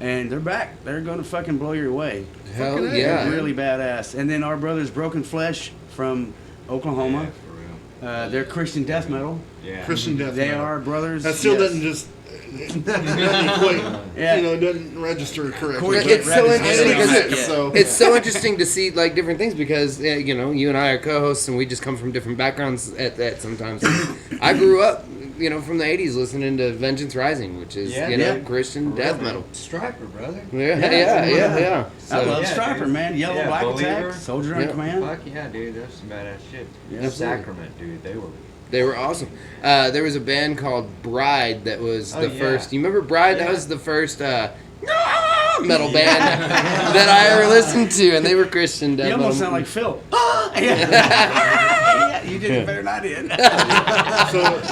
And they're back. They're going to fucking blow you away. Hell Fucking yeah. They're really badass. And then our brothers Broken Flesh from Oklahoma. Yeah, for real. They're Christian death metal. Yeah. Christian death They metal. are brothers. That still yes. doesn't just doesn't equate. Yeah. You know, it doesn't register correctly. Course, It's so Rabbit interesting Tail. because Yeah. So it's so interesting to see like different things because you know you and I are co-hosts and we just come from different backgrounds at that sometimes. I grew up, you know, from the '80s listening to Vengeance Rising, which is Yeah. you know Yeah. Christian death metal. Striper, brother. Yeah. I love Yeah, Striper, dude. man. Yellow Yeah, Black Believer. Attack, Soldier Yeah. on Command. Fuck yeah, dude. That's some badass shit. Yeah. Sacrament, dude. They were awesome. There was a band called Bride that was Oh, the yeah. first. You remember Bride? Yeah. That was the first metal band that I ever listened to, and they were Christian death You almost metal. sound like Phil. Yeah, you did it better than I did.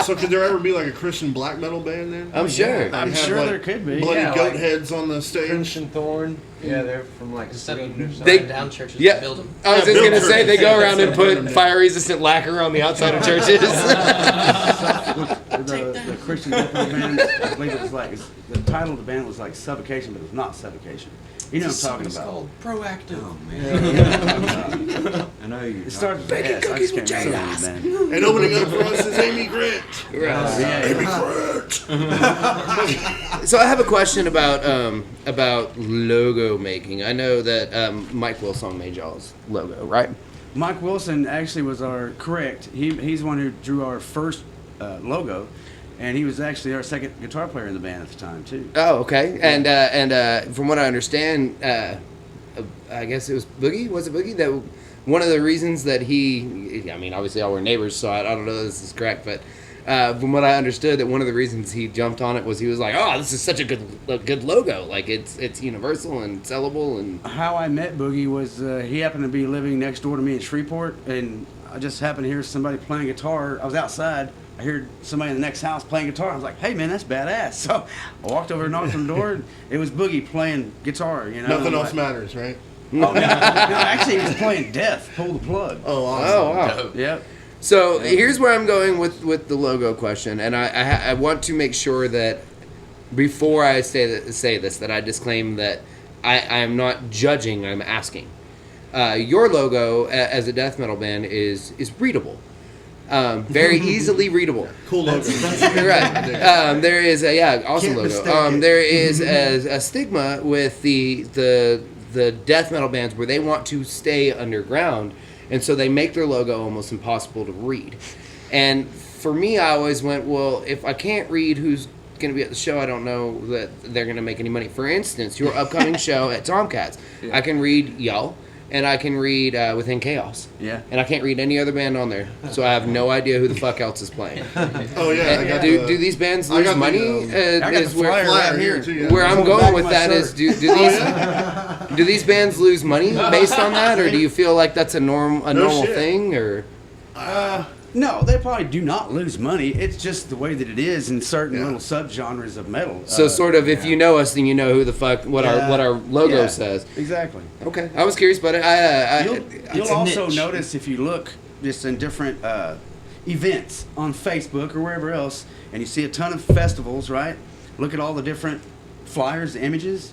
so could there ever be like a Christian black metal band then? I'm sure. Like, I'm have, sure like, there could be. Bloody Yeah, goat like heads on the stage. Crimson Thorn. Yeah, they're from like Instead of Sweden or something. They- burning down churches, Yeah, build them. I was Yeah, just build gonna say they go churches. around and put fire-resistant lacquer on the outside of churches. The Christian death metal band, I believe it was like, the title of the band was like Suffocation, but it was not Suffocation. You know what I'm talking It's about. called Proactive. I know you. It starts with an S. I just can't remember the name of the band. And opening up for us is Amy Grant. Yeah, Amy Grant. So I have a question about logo making. I know that Mike Wilson made y'all's logo, right? Mike Wilson actually was he's the one who drew our first logo, and he was actually our second guitar player in the band at the time too. Oh, okay. And from what I understand, I guess it was Boogie. Was it Boogie that one of the reasons that he? I mean, obviously, all we're neighbors, so I don't know if this is correct, but from what I understood, that one of the reasons he jumped on it was he was like, "Oh, this is such a good logo. Like it's universal and sellable." And How I met Boogie was he happened to be living next door to me in Shreveport, and I just happened to hear somebody playing guitar. I was outside. I heard somebody in the next house playing guitar. I was like, "Hey, man, that's badass!" So I walked over and knocked on the door. And it was Boogie playing guitar. You know, Nothing I'm else like, matters, right? Oh no, actually, he was playing Death. Pull the plug. Oh, awesome. oh wow. Yep. So here's where I'm going with the logo question, and I want to make sure that before I say this that I disclaim that I am not judging. I'm asking. Your logo as a death metal band is readable, very easily readable. Cool logo. Right. There is a awesome Can't logo. mistake it. There is a stigma with the death metal bands where they want to stay underground, and so they make their logo almost impossible to read. And for me, I always went, well, if I can't read who's going to be at the show, I don't know that they're going to make any money. For instance, your upcoming show at Tomcats, I can read Yell, and I can read Within Chaos. Yeah. And I can't read any other band on there, so I have no idea who the fuck else is playing. Oh yeah. I got Do these bands I lose got the, money? I got the Is where- flyer flyer right here here. too. Yeah. where I'm Hold going back with my that shirt. is, do these bands lose money based on that, or do you feel like that's a normal shit. thing, or No, they probably do not lose money. It's just the way that it is in certain Yeah. little subgenres of metal. So sort of, if you know us, then you know who the fuck what our logo Yeah, says. Exactly. Okay, I was curious, but You'll a also niche. notice if you look just in different events on Facebook or wherever else, and you see a ton of festivals, right? Look at all the different flyers, the images.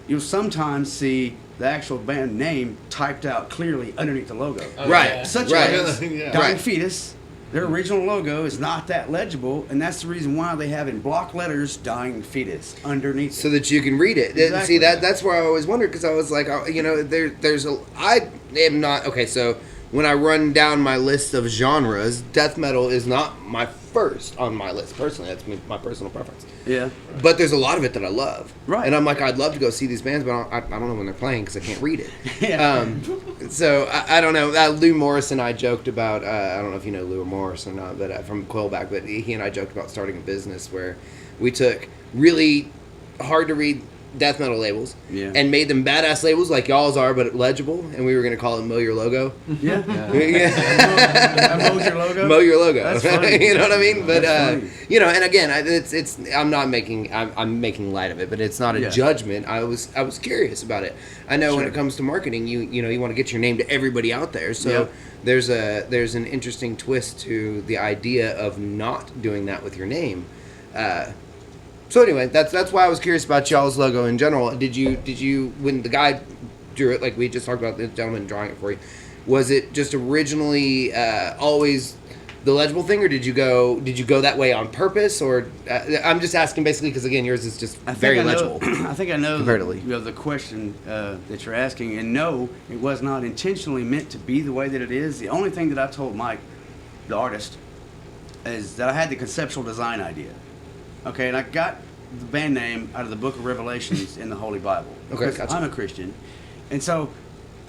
You'll sometimes see the actual band name typed out clearly underneath the logo. Oh, Right. yeah. Such Right. as Yeah. Dying Right. Fetus. Their original logo is not that legible, and that's the reason why they have in block letters "Dying Fetus" underneath. so that you can read it. Exactly. See, that's where I always wondered, because I was like, I am not okay. So when I run down my list of genres, death metal is not my first on my list personally. That's my personal preference. Yeah. But there's a lot of it that I love. Right. And I'm like, I'd love to go see these bands, but I don't know when they're playing because I can't read it. Yeah. So I don't know. Lou Morris and I joked about, I don't know if you know Lou Morris or not, but from Quillback, but he and I joked about starting a business where we took really hard to read death metal labels Yeah. and made them badass labels like y'all's are, but legible, and we were going to call it Mow Your Logo. Yeah. Yeah. Mow Your Logo? Mow Your Logo. That's funny. You know what I mean? But That's funny. you know, and again, I'm making light of it, but it's not a Yeah. judgment. I was curious about it. I know when Sure. it comes to marketing, you know you want to get your name to everybody out there. So Yep. there's an interesting twist to the idea of not doing that with your name. So anyway, that's why I was curious about y'all's logo in general. Did you when the guy drew it, like we just talked about the gentleman drawing it for you, was it just originally always the legible thing, or did you go that way on purpose? Or I'm just asking basically because again, yours is just very legible. I think I know Comparatively. the question that you're asking, and no, it was not intentionally meant to be the way that it is. The only thing that I told Mike, the artist, is that I had the conceptual design idea. Okay, and I got the band name out of the Book of Revelations in the Holy Bible. Okay, Because gotcha. I'm a Christian, and so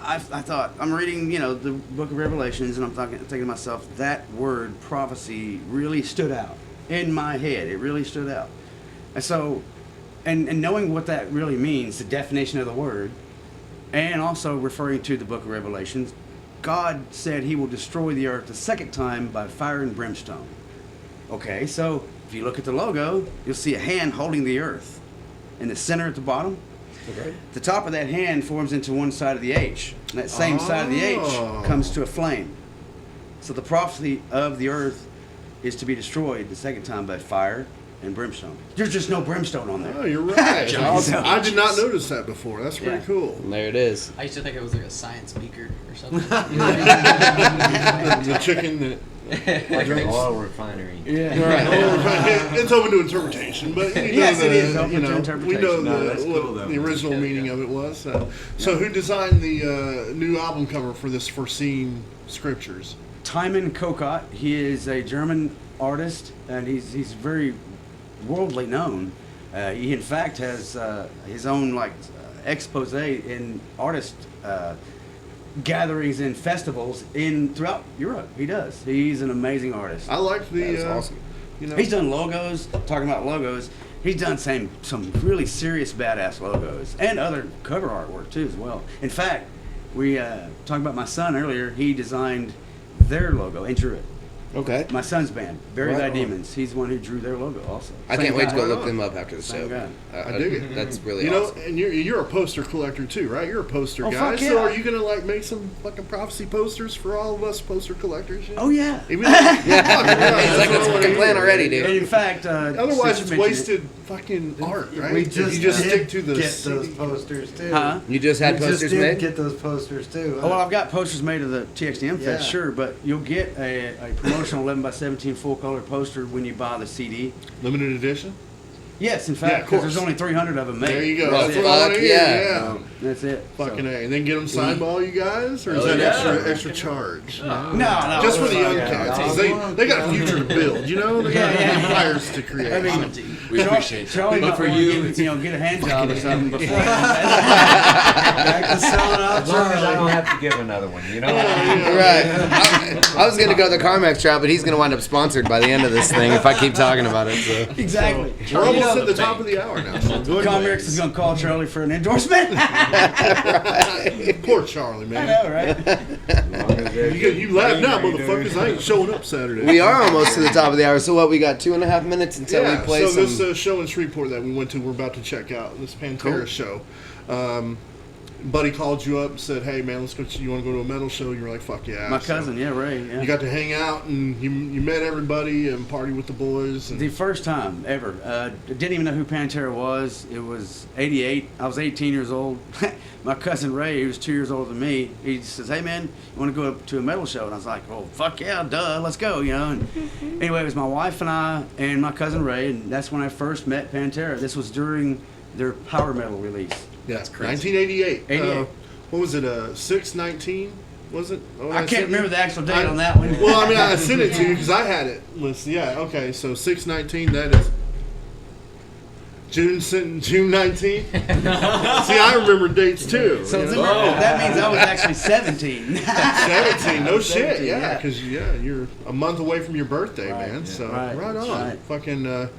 I thought, I'm reading, the Book of Revelations, and I'm thinking to myself, that word prophecy really stood out in my head. It really stood out, and so, and knowing what that really means, the definition of the word, and also referring to the Book of Revelations, God said He will destroy the earth the second time by fire and brimstone. Okay, so if you look at the logo, you'll see a hand holding the earth in the center at the bottom. Okay. The top of that hand forms into one side of the H. And that same side of the Oh. H comes to a flame. So the prophecy of the earth is to be destroyed the second time by fire and brimstone. There's just no brimstone on Oh, there. you're right. Awesome. I did not notice that before. That's pretty Yeah. cool. And there it is. I used to think it was like a science beaker or something. The chicken that. Like an oil refinery. Yeah. It's open to interpretation, but you know Yes, it is open to We interpretation. know No, that's what cool, though. the original meaning of it was. So who designed the new album cover for this Foreseen Scriptures? Timon Kokot, he is a German artist, and he's very worldly known. He in fact has his own expose in artist gatherings and festivals throughout Europe. He does. He's an amazing artist. I like the. That's awesome. You know, He's done logos. Talking about logos, he's done some really serious badass logos and other cover artwork too as well. In fact, we talked about my son earlier. He designed their logo and drew it. Okay. My son's band, Bury Right Thy on. Demons. He's the one who drew their logo also. I Same can't wait to guy. go look them up after the Same show. guy. I dig it. That's really you know, awesome. and you're a poster collector too, right? You're a poster Oh, guy. fuck So yeah. are you gonna make some fucking prophecy posters for all of us poster collectors? Oh yeah. Even though, He's like, let's fucking plan already, And dude. in fact, Otherwise, since it's you mentioned wasted fucking art, right? We If just, you just did stick to the get CD. those posters too. Huh? You just had We just posters did made? get those posters too. Oh, well, I've got posters made of the TXDM Yeah. Fest, sure, but you'll get a promotional 11x17 full color poster when you buy the CD. Limited edition. Yes, in Yeah, fact, of because course. there's only 300 of them made. There you go. Well, That's what I want to hear. fuck Yeah. That's it. Fucking So- A. And then get them signed by all you guys? Or is that extra charge? No. Just for the young yeah. cats. 'Cause they got a future to build, you know? They got Yeah, yeah. empires to create. I mean, We appreciate Charlie that. might But for wanna you, get a hand job or something before. Back to selling As long as I don't have to give another one, you know? Right. I was going to go the Carmex route, but he's going to wind up sponsored by the end of this thing if I keep talking about it. So. Exactly. We're almost at the top of the hour now. Commerce is going to call Charlie for an endorsement. Poor Charlie, I man. know, right? You laugh now, motherfuckers. I ain't showing up Saturday. We are almost to the top of the hour. So what? We got 2.5 minutes until we play so some. this show in Shreveport that we went to, we're about to check out this Pantera show. Buddy called you up and said, "Hey man, let's go. You want to go to a metal show?" You were like, "Fuck yeah!" My cousin, yeah, Ray. Yeah. You got to hang out and you met everybody and party with the boys. And The first time ever. Didn't even know who Pantera was. It was '88. I was 18 years old. My cousin Ray, who was 2 years older than me, he says, "Hey man, you want to go up to a metal show?" And I was like, "Oh fuck yeah, duh, let's go," you know. And anyway, it was my wife and I and my cousin Ray, and that's when I first met Pantera. This was during their power metal release. yeah, 1988. 88. What was it? 6/19? Was it? Oh, I can't sent remember you? the actual date on that one. Well, I mean, I sent it to you because I had it listed. Yeah, okay. So 6/19. That is June 19th. See, I remember dates too. So you know? that means I was actually 17. 17. No shit. 17, Yeah, yeah. because you're a month away from your birthday, Right, man. yeah. So Right, right on. right. Fucking.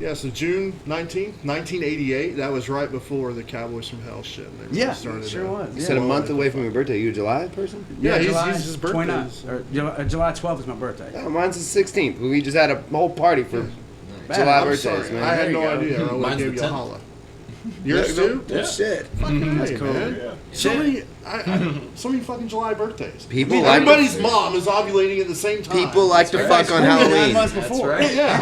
Yeah, so June 19th, 1988. That was right before the Cowboys from Hell shit. They really Yeah, started sure was. You said a month away from your birthday. You a July person? Yeah, July he's his birthday. 29th, or July 12th is my birthday. Oh, mine's the 16th. We just had a whole party for Bad. July I'm birthdays, Sorry, man. I had There no you go. idea. I would Mine's gave the you a 10th. holla. Yours too? Yeah. Shit. That's Hey, cool. man. So many, so many fucking July birthdays. People like everybody's mom is ovulating at the same time. People like to fuck on 9 Halloween. months That's before. right. Yeah,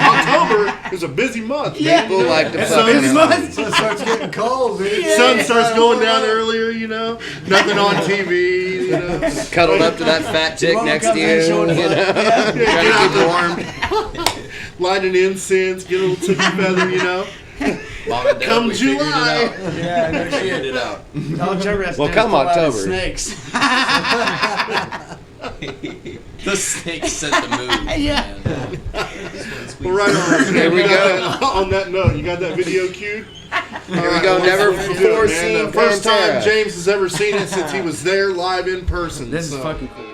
October is a busy month. man. People like to And fuck on Halloween. So it starts getting cold, dude. Sun starts going down earlier, you know. Nothing on TV, you know. Cuddled up to that fat chick Mama next to comes you. in showing You butt. know? Trying to keep warm. Lighting incense, get a little tippy feather, you know. Mom and Dad, Come we figured it July. out. Yeah, no We shit. figured it out. All Trevor has to Well, do is come pull out his October. Snakes. The snake set the mood. Yeah. Man. Well, right on. There we You got go. that- On that note, you got that video queued? Here we go. Never before seen The first time Pantera. James has ever seen it since he was there live in person. This is so. fucking cool.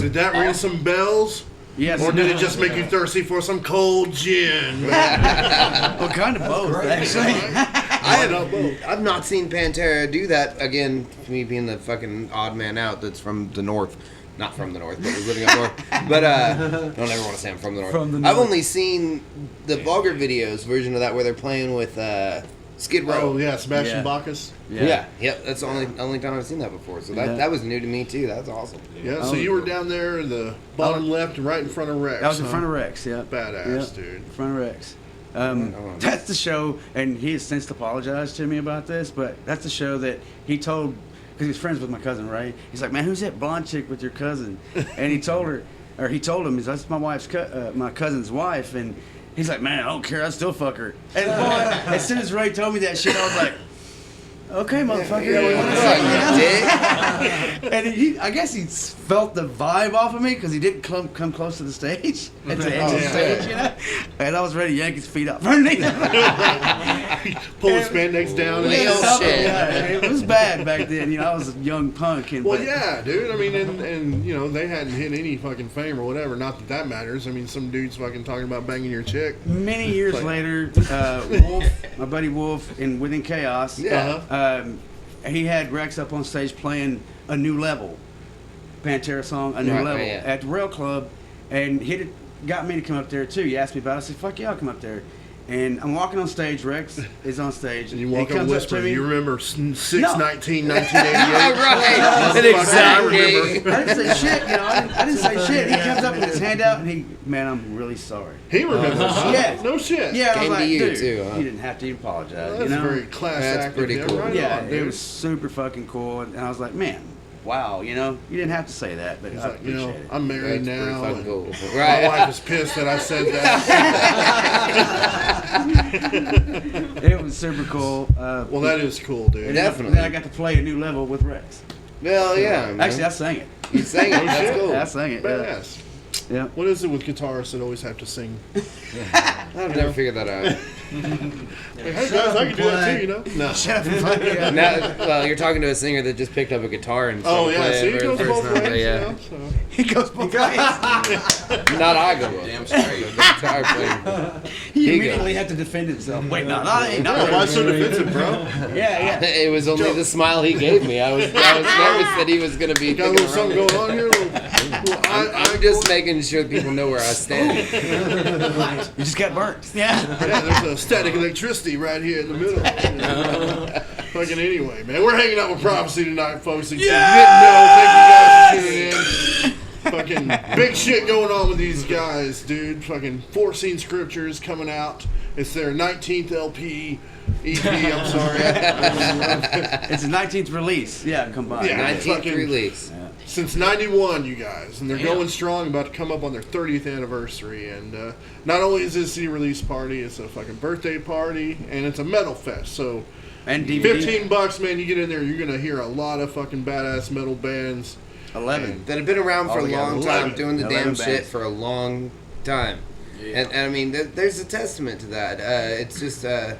Did that ring some bells? Yes. Or did it just make you thirsty for some cold gin? Well, kind of both, actually. I've not seen Pantera do that again. Me being the fucking odd man out that's from the north, not from the north, but was living up north. But don't ever want to say I'm from the north. I've only seen the Vulgar videos version of that where they're playing with Skid Row. Oh yeah, Sebastian Yeah. Bacchus. Yeah. That's the only time I've seen that before. So that was new to me too. That's awesome. Yeah, so you were down there in the bottom left, right in front of Rex. That was in huh? front of Rex, yeah. Badass, Yeah, dude. in front of Rex. That's the show, and he has since apologized to me about this, but that's the show that he told, because he's friends with my cousin, right? He's like, man, who's that blonde chick with your cousin? And he told her, or he told him, that's my wife's, my cousin's wife, and he's like, man, I don't care, I still fuck her. And boy, as soon as Ray told me that shit, I was like, okay, motherfucker. And I guess he felt the vibe off of me because he didn't come close to the stage, at the edge of the stage, you know. And I was ready to yank his feet up underneath. Pull the spandex down. It was bad back then, you know. I was a young punk. Well, yeah, dude. I mean, and you know, they hadn't hit any fucking fame or whatever. Not that that matters. I mean, some dude's fucking talking about banging your chick. Many years later, Wolf, my buddy Wolf, in Within Chaos, he had Rex up on stage playing A New Level, Pantera song, A New Level, at the Rail Club, and got me to come up there too. He asked me about it. I said, fuck yeah, I'll come up there. And I'm walking on stage, Rex is on stage. And you walk up and whisper, you remember 6/19/1988? Right. Exactly. I didn't say shit, you know. I didn't say shit. He comes up with his hand out and man, I'm really sorry. He remembers. Yeah. No shit. Yeah, I was Came like, to you dude, too, huh? you didn't have to even apologize. Well, that's you know? very class That's act. pretty cool. Right Yeah, on, it dude. was super fucking cool. And I was like, man, wow, you know, you didn't have to say that, but I Like, you know, appreciate it. I'm married That's pretty now. fucking and cool. My Right. wife is pissed that I said that. It was super cool. Well, that is cool, dude. Definitely. Then I got to play A New Level with Rex. Well, yeah. man. Actually, I sang it. You sang it. That's shit. cool. I sang it. Yeah. Badass. Yeah. What is it with guitarists that always have to sing? I've never figured that out. Hey guys, I can do that too, you know? No. Shut up and fuck yeah. Now, well, you're talking to a singer that just picked up a guitar and Oh, started yeah, playing see, it for goes the first both time, ways, yeah. you know? So. He goes both ways. Not I go up. Damn straight. Guitar playing. He He immediately had to defend himself. Wait, no, that ain't Yeah, why not. so defensive, bro? Yeah, yeah. It was only the smile he gave me. I was nervous that he was going to be Got a thinking little something around going on here? I'm just making sure people know where I stand. You just got burnt. Yeah. Yeah, there's a static electricity right here in the middle. Fucking anyway, man. We're hanging out with Prophecy tonight, folks. If you didn't know, thank you guys for tuning in. Fucking big shit going on with these guys, dude. Fucking 4 Scene Scriptures coming out. It's their 19th LP. EP, I'm sorry. It's the 19th release. Yeah, combined. Yeah. 19th fucking- release. Since 91, you guys. And they're going strong, about to come up on their 30th anniversary. And not only is this a release party, it's a fucking birthday party, and it's a metal fest. So And DVD. $15, man, you get in there, you're going to hear a lot of fucking badass metal bands. 11. That have been around for a Altogether, long time, 11. doing the 11 damn shit bands. for a long time. And I mean, there's a testament to that. It's just that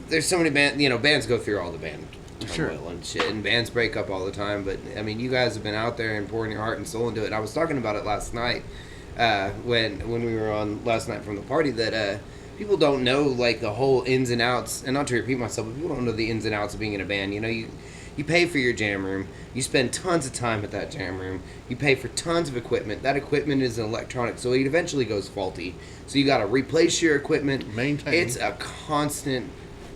there's so many bands go through all the band turmoil and shit, and bands break up all the time. But I mean, you guys have been out there and pouring your heart and soul into it. I was talking about it last night when we were on last night from the party that people don't know like the whole ins and outs. And not to repeat myself, but people don't know the ins and outs of being in a band. You know, you pay for your jam room. You spend tons of time at that jam room. You pay for tons of equipment. That equipment is electronic, so it eventually goes faulty. So you got to replace your equipment. Maintain. It's a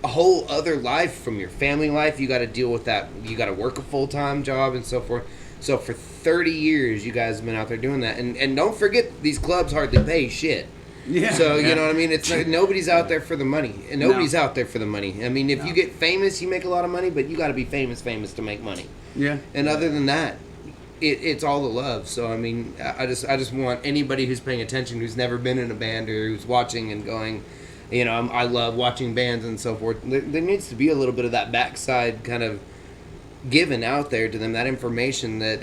whole other life from your family life. You got to deal with that. You got to work a full-time job and so forth. So for 30 years, you guys have been out there doing that. And don't forget, these clubs hardly pay shit. Yeah. So, you know what I mean? It's like, nobody's out there for the money. And nobody's No. out there for the money. I mean, if you get famous, you make a lot of money, but you got to be famous to make money. Yeah. And other than that, it's all the love. So, I mean, I just want anybody who's paying attention, who's never been in a band or who's watching and going, you know, I love watching bands and so forth. There needs to be a little bit of that backside kind of given out there to them, that information that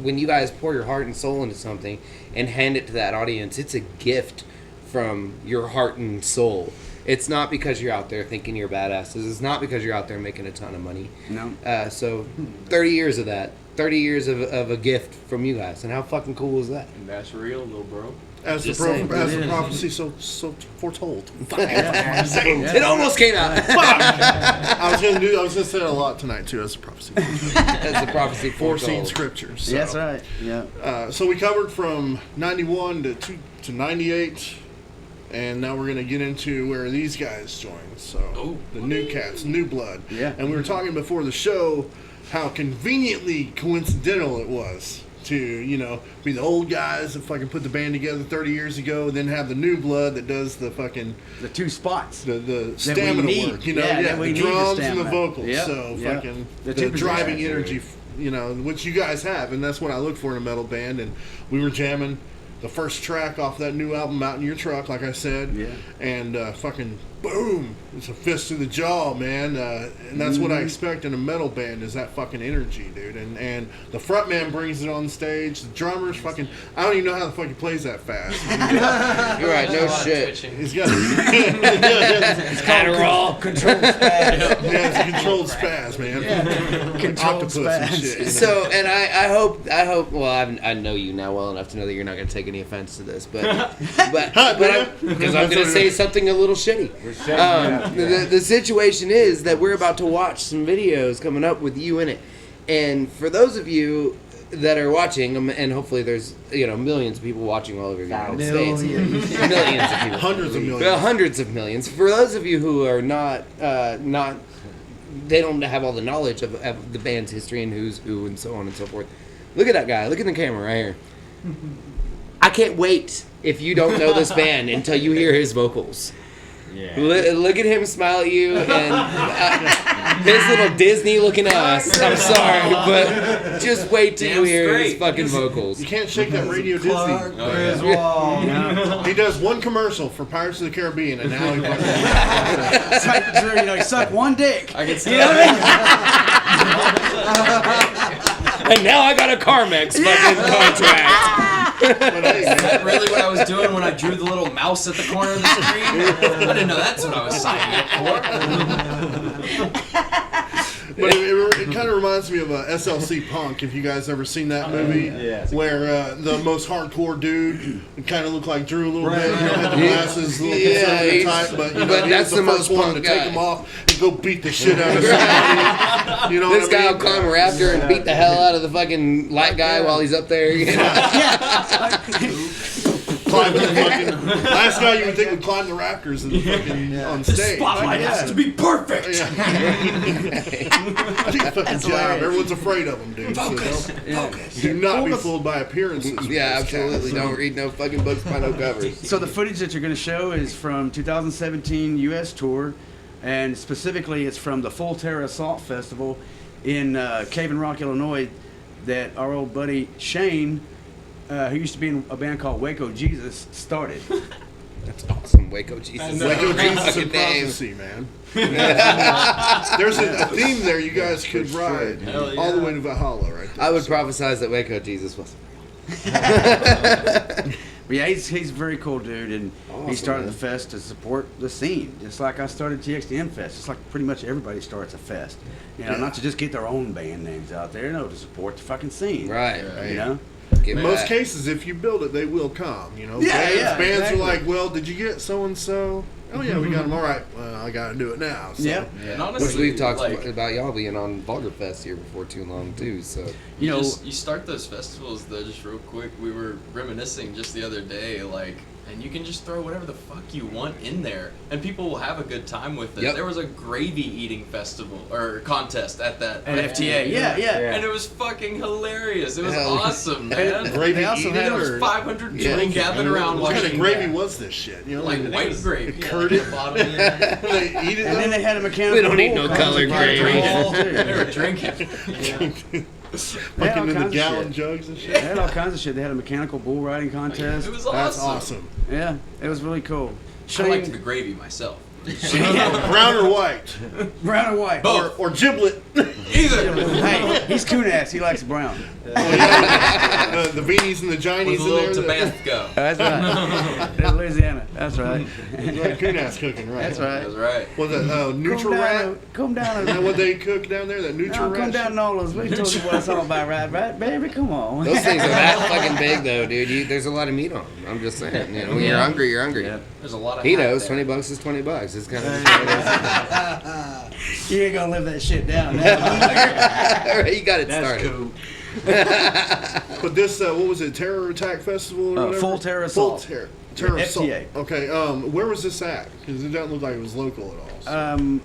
when you guys pour your heart and soul into something and hand it to that audience, it's a gift from your heart and soul. It's not because you're out there thinking you're badasses. It's not because you're out there making a ton of money. No. So 30 years of that. 30 years of a gift from you guys. And how fucking cool is that? And that's real, little bro. As the, Just saying. as the prophecy so foretold. It almost came out. I was gonna say it a lot tonight too, as the prophecy. As the prophecy Foreseen foretold. scriptures. So. That's right. Yeah. So we covered from 91 to 98, and now we're going to get into where these guys joined. So the new cats, new blood. Yeah. And we were talking before the show how conveniently coincidental it was to, you know, be the old guys that fucking put the band together 30 years ago, and then have the new blood that does the fucking The two spots. the stamina need. work, you know, Yeah, that we the need the drums and the stamina. vocals. Yep. So Yep. fucking The the two driving positions. energy, you know, which you guys have, and that's what I look for in a metal band. And we were jamming the first track off that new album, Out in Your Truck, like I said. Yeah. And fucking boom, it's a fist to the jaw, man. And that's what I expect in a metal band, is that fucking energy, dude. And the front man brings it on stage. The drummer's fucking, I don't even know how the fuck he plays that fast. You're right, no A lot of shit. twitching. He's got Adderall. Control spaz. yeah, it's a controlled spaz, man. Controlled Octopus and spaz. shit. You know? So, and I hope, well, I know you now well enough to know that you're not going to take any offense to this, but because I'm going to say something a little shitty. The situation is that we're about to watch some videos coming up with you in it, and for those of you that are watching, and hopefully there's millions of people watching all over the United States, millions of people, Hundreds of millions. well, hundreds of millions. For those of you who are not they don't have all the knowledge of the band's history and who's who and so on and so forth. Look at that guy. Look at the camera right here. I can't wait if you don't know this band until you hear his vocals. Yeah. Look at him smile at you and his little Disney-looking ass. I'm sorry, but just wait till you hear his fucking vocals. You can't shake that Radio Disney. He does one commercial for Pirates of the Caribbean, and now he fucking... It's like, he sucked one dick. I can see And now I got a Carmex fucking contract. But hey, Is that really what I was doing when I drew the little mouse at the corner of the screen? I didn't know that's what I was signing up for. But it kind of reminds me of SLC Punk, if you guys ever seen that movie, where the most hardcore dude kind of looked like Drew a little bit, had the glasses, a little conservative type, but but he that's was the first most one punk to take guy. him off and go beat the shit out of somebody. You know This what I guy mean? will climb a rafter and beat the hell out of the fucking light guy while he's up there. You know? Climbing the fucking, last guy you would think would climb the rafters and fucking on stage. Spotlight has to be perfect. I think fucking job. Everyone's afraid of him, dude. So do not be fooled by appearances. Yeah, absolutely. Don't read no fucking books by no covers. So the footage that you're going to show is from 2017 U.S. tour, and specifically it's from the Full Terror Assault Festival in Cave and Rock, Illinois, that our old buddy Shane, who used to be in a band called Waco Jesus, started. That's awesome. Waco Jesus. Waco Jesus Fucking and name. prophecy, man. There's a theme there you guys could ride all the way to Valhalla, right there. I would prophesize that Waco Jesus wasn't. But yeah, he's a very cool dude, and Awesome, he started man. the fest to support the scene, just like I started TXDM Fest. It's like pretty much everybody starts a fest, not to just get their own band names out there, to support the fucking scene. Right. You know. Give In me most that. cases, if you build it, they will come. Yeah, bands, yeah, bands exactly. are like, well, did you get so and so? Oh yeah, we got them. All right, well, I got to do it now. So. Yeah. And honestly, Which we've talked like, about y'all being on Vulgar Fest here before too long too. So You know, you start those festivals though, just real quick. We were reminiscing just the other day, and you can just throw whatever the fuck you want in there, and people will have a good time with it. Yep. There was a gravy eating festival or contest at that at FTA. Yeah. and it was fucking hilarious. It was Hell yeah. awesome, man. Gravy They also eating had There was or 500 Yeah. people gathered around what kind of watching. gravy was this shit? You know, Like white gravy. It curd it. Bottom of that. They eat it. And then they had a mechanical. We don't need bull no contest colored for gravy. drinking, They were too. drinking. fucking in the kinds of gallon shit. jugs and They shit. had all kinds of shit. They had a mechanical bull riding contest. It was That's awesome. awesome. Yeah, it was really cool. I liked the Shane, gravy myself. Brown or white, brown or white. Both. or giblet. Either. Hey, He's coon ass. He likes brown. The beanies and the With Ginies a in little there. Tabasco. That's right. That's Louisiana. That's right. Like coon ass cooking, right? That's right. That's right. Was it neutral rat? Come down. Is that what they cook down there? That neutral No, rat? come down to Nolan's. We told you what it's all about, right, baby? Come on. Those things are that fucking big, though, dude. There's a lot of meat on them. I'm just saying. You know, when you're hungry, you're hungry. Yeah. There's a lot of. He hat knows there. $20 is $20. It's kind of. You ain't gonna live that shit down now. You got it That's started. cool. But this, what was it? Terror Attack Festival or whatever? Full Terror Full Assault. Terror Assault. FTA. Okay. Where was this at? Because it doesn't look like it was local at all. So.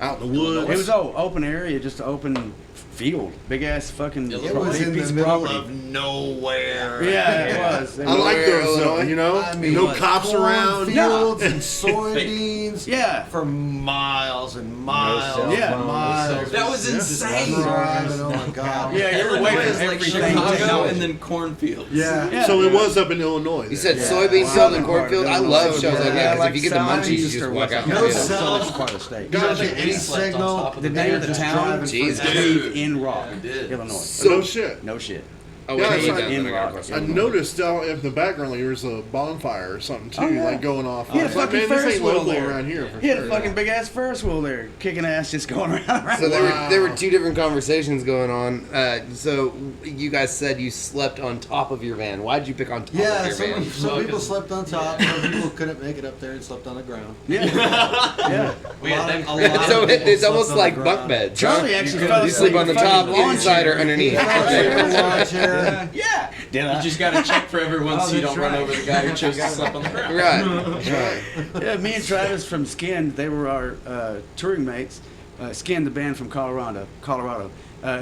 Out in the It woods. was open area, just an open field, big ass fucking. It It was big in piece the of middle property. of nowhere. Yeah, it was. I like those, though, you know? I mean, no cops around. Fields and soybeans. Yeah. For miles and miles. cell Yeah. phone, miles. That was insane. Driving, oh my god. Yeah, you're away It from was like everything. Chicago technology. and then cornfields. Yeah. So it was up in Illinois. You then. said soybean field and cornfield. I love shows like Yeah, that because like if you get the Southeast munchies, you just or walk out. No the field. cell. That's part of the state. You don't Gotcha. get any Slept on signal. top of The name of the Just town driving Jeez, for Steve in Rock, I did. Illinois. No shit. No shit. Oh, Yeah, wait, it's you like got in another rock. question. I noticed out in the background like, there was a bonfire or something too, Oh, yeah. like going off. He had I a was like, fucking man, this Ferris ain't wheel local there. around here for He had sure. a fucking big ass Ferris wheel there, kicking ass, just going around. So there were two different conversations going on. So you guys said you slept on top of your van. Why'd you pick on top of Yeah, your van? some people slept on top. Some people couldn't make it up there and slept on the ground. Yeah. Yeah. We had A that. lot of So people it's slept almost on the like ground. bunk beds. Charlie huh? actually You fell sleep asleep on the in a top, fucking lawn inside, chair. or underneath. Fell asleep in a lawn chair. Yeah. Did I? You just gotta check for everyone so you that's don't run right. over the guy who chose to sleep on the ground. Right. Right. Yeah, me and Travis from Skin, they were our touring mates. Skin, the band from Colorado.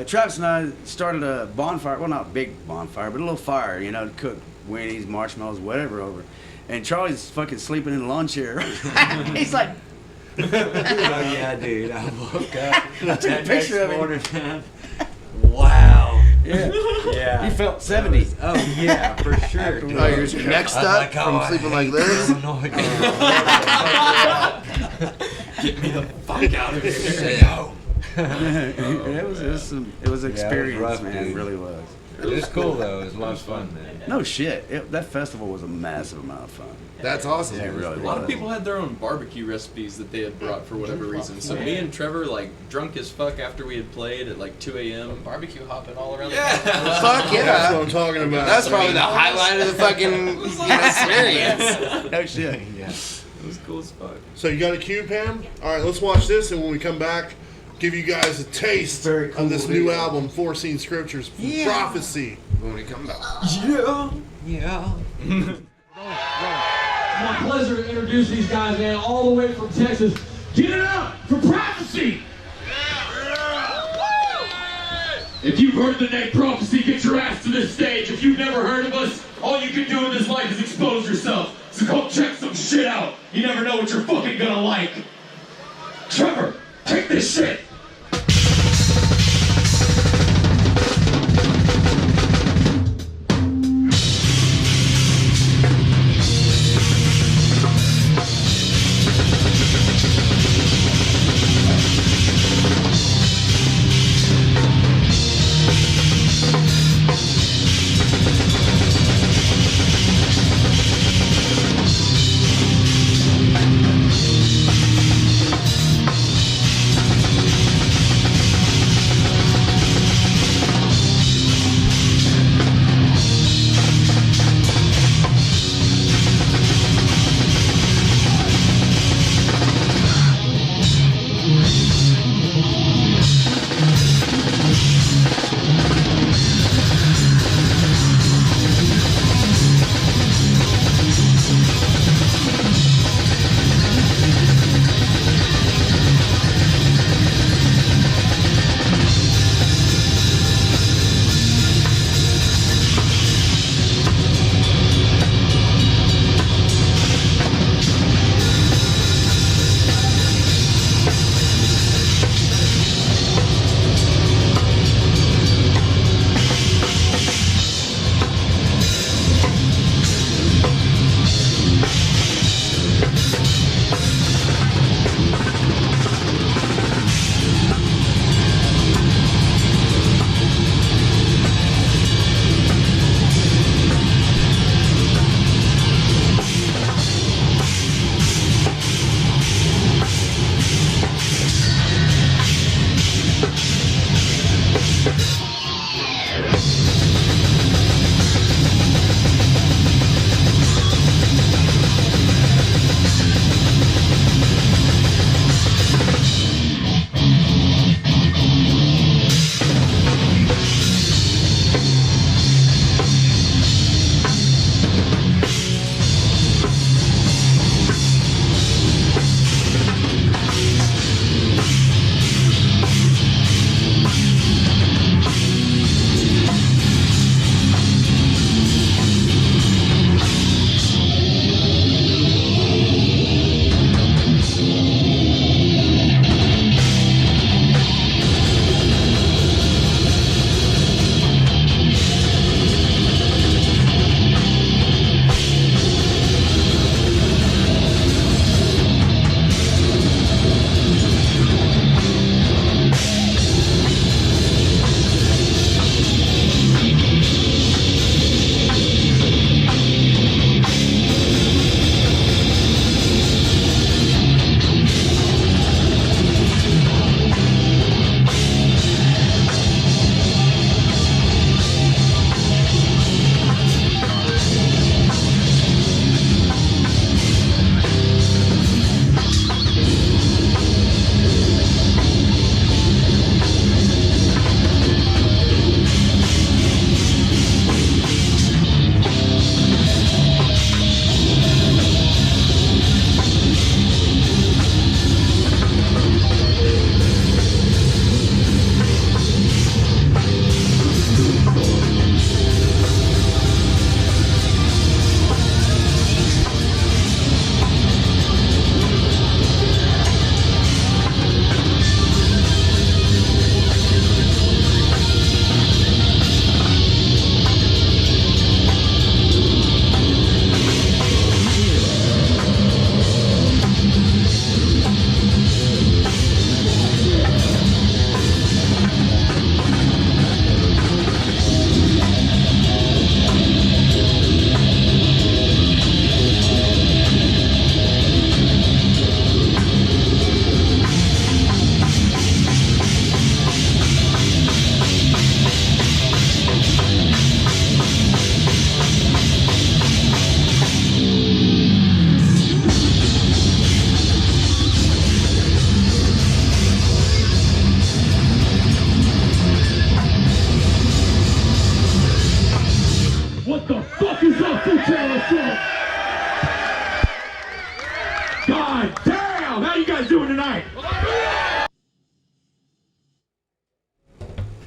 Travis and I started a bonfire. Well, not a big bonfire, but a little fire, you know, to cook weenies, marshmallows, whatever over. And Charlie's fucking sleeping in a lawn chair. He's like, Oh yeah, dude. I woke up. I took a picture of him. morning, man. Wow. yeah. Yeah. He felt 70. Oh yeah, for sure. Dude. Oh, you're next I was up like, oh, from I sleeping hate like this? Illinois. Get me the fuck out of here. It was an experience, rough, man. dude. It really was. It was cool though. It was a lot of fun, man. No shit. That festival was a massive amount of fun. That's awesome. Yeah, it really A lot of was. people had their own barbecue recipes that they had brought for whatever reason. So me and Trevor, like, drunk as fuck after we had played at like 2 a.m. Barbecue hopping all around Yeah. the country. Fuck That's what yeah. I'm talking about. That's probably the highlight of the fucking experience. No shit. Yeah. It was cool as fuck. So you got a cue, Pam? All right, let's watch this, and when we come back, give you guys a taste Very cool of this new video. album, Foreseen Scriptures, Prophecy. When we come back. Yeah. It's my pleasure to introduce these guys, man, all the way from Texas. Give it up for Prophecy! If you've heard the name Prophecy, get your ass to this stage. If you've never heard of us, all you can do in this life is expose yourself. So go check some shit out. You never know what you're fucking gonna like. Trevor, take this shit!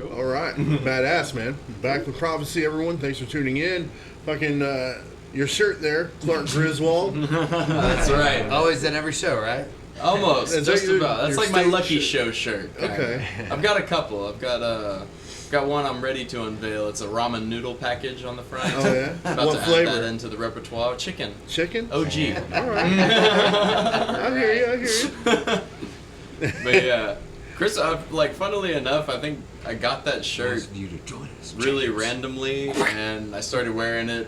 Cool. All right, badass, man. Back with Prophecy, everyone. Thanks for tuning in. Fucking your shirt there, Clark Griswold. That's right. Always at every show, right? Almost, Is that just your- about. That's your like my stage lucky shirt? show shirt. kinda. Okay. I've got a couple. I've got one I'm ready to unveil. It's a ramen noodle package on the front. Oh yeah. About What to add flavor? that into the repertoire. Chicken. Chicken. OG. All right. I hear you. I hear you. But yeah, Chris, like, funnily enough, I think I got that shirt You to join us. really randomly, and I started wearing it,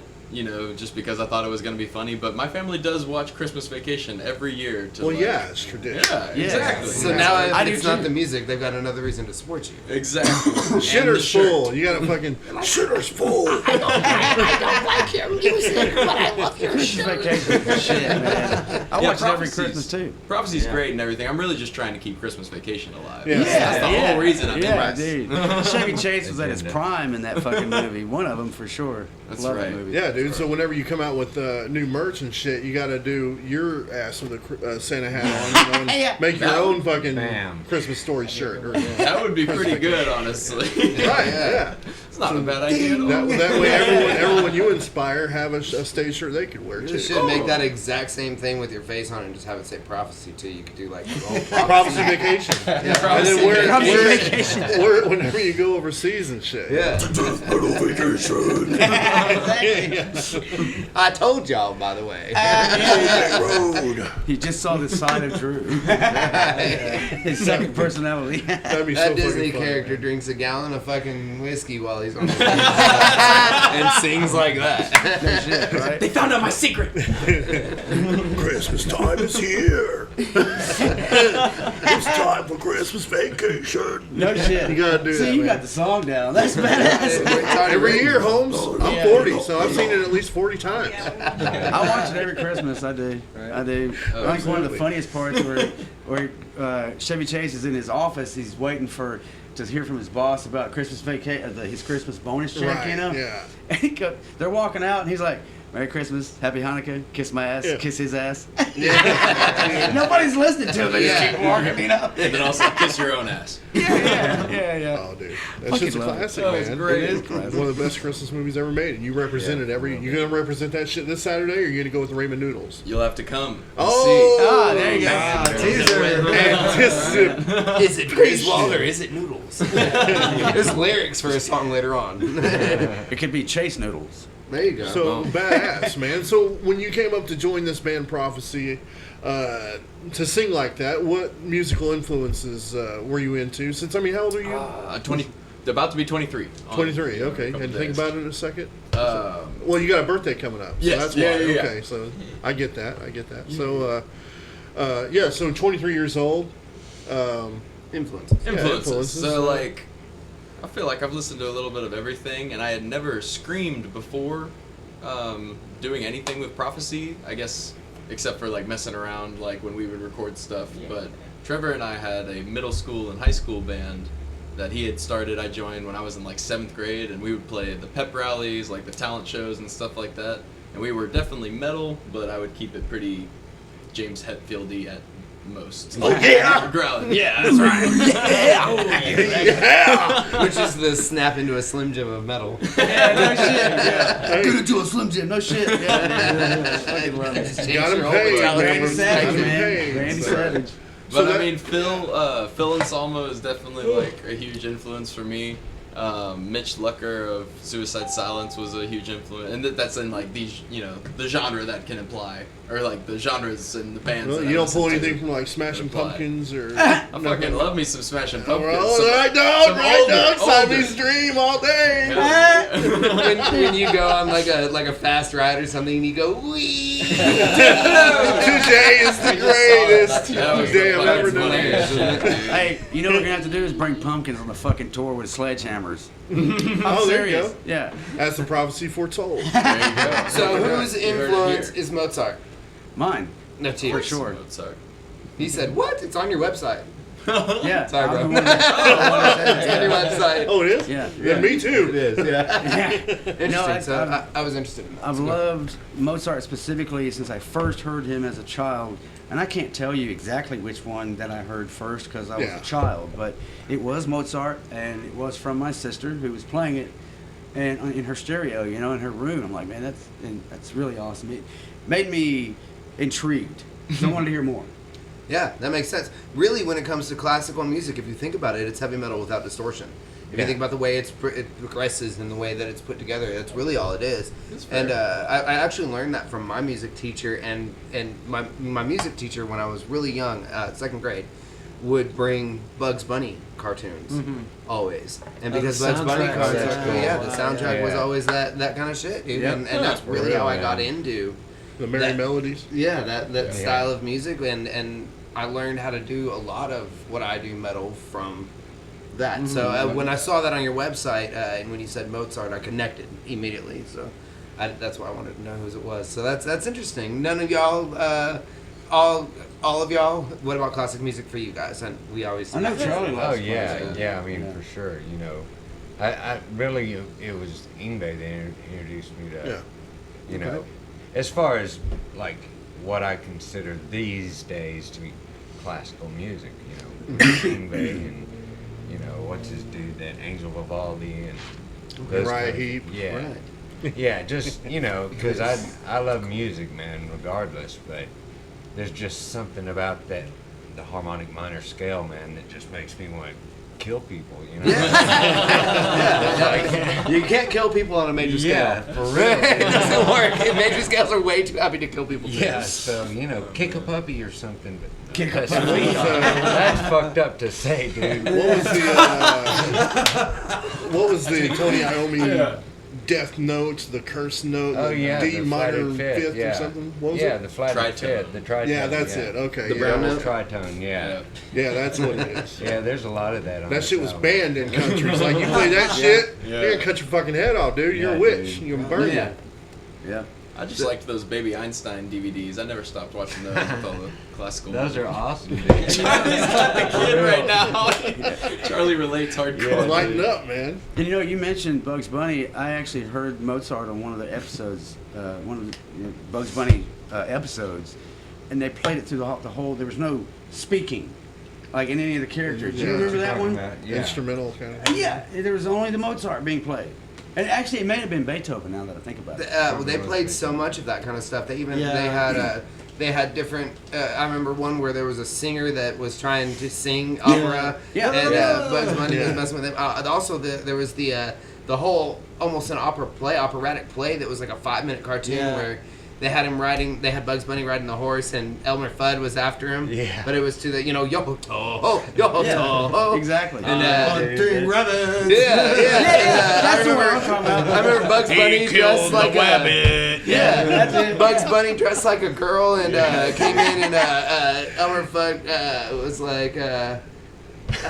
just because I thought it was going to be funny. But my family does watch Christmas Vacation every year. Well, yeah, it's tradition. Yeah, exactly. So now if I do it's not too. the music, they've got another reason to support you. Exactly. And the Shitter's shirt. full. You got to fucking shitter's full. Vacation. Shit, man. I Yeah, watch it every Prophecies- Christmas too. Prophecy's great and everything. I'm really just trying to keep Christmas Vacation alive. Yeah. That's the whole reason I'm Yeah, in this. dude. Chevy Chase was at his Agenda. prime in that fucking movie. One of them for sure. That's Love right. that movie. Yeah, dude. So whenever you come out with new merch and shit, you got to do your ass with a Santa hat on, and make your own fucking Bam. Christmas story shirt. Or, That would be pretty good, honestly. Right. Yeah. It's not a bad idea at all. That way, everyone you inspire have a stage shirt they could wear You too. should make that exact same thing with your face on it and just have it say prophecy too. You could do like the whole Prophecy vacation. And then Prophecy wear it whenever you go overseas and shit. Yeah. I told y'all, by the way. You just saw the side of Drew. His second personality. That'd be That so Disney fucking fun. character drinks a gallon of fucking whiskey while he's on the stage and sings like that. No shit, right? They found out my secret. Christmas time is here. It's time for Christmas vacation. No shit. You gotta do See, that, you man. got the song down. That's badass. Every year, Holmes. I'm 40, so I've seen it at least 40 times. I watch it every Christmas. I do. I do. I think one of the absolutely. funniest parts where Chevy Chase is in his office. He's waiting to hear from his boss about Christmas his Christmas bonus check. Right, yeah. And they're walking out, and he's like, "Merry Christmas, Happy Hanukkah, kiss my ass, Yeah. kiss his ass." Nobody's listening to him. They just keep walking, And then also kiss your own ass. Yeah. Oh, dude, that's Fucking just a love it. classic, Oh, man. it's great. It is one of the best Christmas movies ever made, and you represented You gonna represent that shit this Saturday, or you gonna go with the ramen noodles? You'll have to come. and Oh, there you go. Teaser. Is it Griswold or is it noodles? There's lyrics for a song later on. It could be Chase Noodles. There you go. So badass, man. So when you came up to join this band, Prophecy, to sing like that, what musical influences were you into? Since how old are you? 20, about to be 23. 23. Okay. Couple Had to think days. about it in a second. Um, Well, you got a birthday coming up, so Yes, that's yeah, why. yeah, yeah. Okay, so I get that. So, so 23 years old. Influences. influences. influences. So like, I feel like I've listened to a little bit of everything, and I had never screamed before doing anything with Prophecy. I guess except for like messing around, like when we would record stuff. But Trevor and I had a middle school and high school band that he had started. I joined when I was in like 7th grade, and we would play the pep rallies, like the talent shows and stuff like that. And we were definitely metal, but I would keep it pretty James Hetfield-y at most. Oh, yeah! Growling. Yeah, that's right. Which is the snap into a Slim Jim of metal. Yeah, no shit. Yeah. Gonna do a Slim Jim. No shit. Yeah. Fucking love it. Got him paid, Metallica man. Randy Savage, Got him man. paid. Randy So- Savage. But So that- I mean, Phil and Salmo is definitely like a huge influence for me. Mitch Lucker of Suicide Silence was a huge influence, and that's in like these, the genre that can imply, or like the genres and the bands. Well, that you I don't pull listen to anything from like Smashing apply. Pumpkins or. I fucking love me some Smashing Pumpkins. All Some- right, dog. some Right, dog. older- Siamese Dream all day. when you go on like a fast ride or something and you go wee. Today is the greatest That was day the I've ever fucking known. funniest shit, dude. Hey, you know what we're gonna have to do is bring pumpkins on the fucking tour with sledgehammers. I'm Oh, there you serious. go. Yeah. As the prophecy foretold. There you go. So whose You heard it influence here. is Mozart? Mine. No, For cheers. sure. Mozart. He said, "What? It's on your website." Yeah. Sorry, bro. I'm the one that- It's on your website. Oh, it is? Yeah. Me too. It is. Yeah. Yeah. No, Interesting. So I was interested in that. I've loved Mozart specifically since I first heard him as a child And I can't tell you exactly which one that I heard first because I was Yeah. a child, but it was Mozart, and it was from my sister who was playing it, and in her stereo, you know, in her room. I'm like, man, that's really awesome. It made me intrigued. So I wanted to hear more. Yeah, that makes sense. Really, when it comes to classical music, if you think about it, it's heavy metal without distortion. If you think about the way it progresses and the way that it's put together, that's really all it is. And I actually learned that from my music teacher, and my music teacher when I was really young, second grade, would bring Bugs Bunny cartoons always. And because the Bugs Bunny soundtrack. cartoons, That's cool. the soundtrack was Yeah. always that kind of shit, dude. Yep. And that's really Really, how I man. got into The Merry that- Melodies. yeah, that Yeah. style of music, and I learned how to do a lot of what I do metal from that. So when I saw that on your website, and when you said Mozart, I connected immediately. So that's why I wanted to know who it was. So that's interesting. None of y'all, all of y'all. What about classic music for you guys? And we always. I know Charlie Oh loves yeah, classical. yeah. I mean, Yeah. for sure. You know, I really it was Ingve that introduced me to. Yeah. You know, as far as like what I consider these days to be classical music. You know, Ingve and you know what's his dude, that Angel Vivaldi and those Uriah kinds- Heep. Yeah. Right. Yeah, just, you know, because I love music, man, regardless, but there's just something about the harmonic minor scale, man, that just makes me want to kill people, you know? Yeah. You can't kill people on a major scale. Yeah, for real. It doesn't work. Major scales are way too happy to kill people. too. Yeah, so, you know, kick a puppy or something, but Kick a that's, puppy. that's fucked up to say, dude. What was the Tony Iommi Death Note, the Curse Note, Oh, the yeah, D the minor flatted fifth yeah. or something? What was Yeah, it? the flatted Tritone. fifth, the tritone. Yeah, that's it. Okay, The yeah. brown The note? tritone, yeah. Yeah, that's what it is. Yeah, there's a lot of that on That this shit was album. banned in countries. Like, you play that shit, Yeah. you're gonna cut your fucking head off, dude. You're a Yeah, witch. dude. You're gonna burn Yeah. you. Yeah. I just liked those Baby Einstein DVDs. I never stopped watching those with all the classical. Those music. are awesome, dude. Charlie's got the kid right now. Charlie relates hardcore. Lighten up, man. And you know, you mentioned Bugs Bunny. I actually heard Mozart on one of the episodes, one of the Bugs Bunny episodes, and they played it through the whole. There was no speaking, like in any of the characters. Do you Yeah. remember that one? Yeah. Instrumental kind of. Yeah, there was only the Mozart being played. And actually, it may have been Beethoven. Now that I think about it. Well, they played so much of that kind of stuff. They even they had different. I remember one where there was a singer that was trying to sing opera, Yeah. and Bugs Bunny was Yeah. messing with him. Also, there was the whole almost an operatic play that was like a 5-minute cartoon Yeah. where they had him riding. They had Bugs Bunny riding the horse, and Elmer Fudd was after him. Yeah. But it was to the yo ho ho. Exactly. And Hunting rabbits. yeah. That's what I'm talking about. I remember Bugs Bunny dressed like a Yeah, that's it. Bugs Bunny dressed like a girl and came in, and Elmer Fudd was like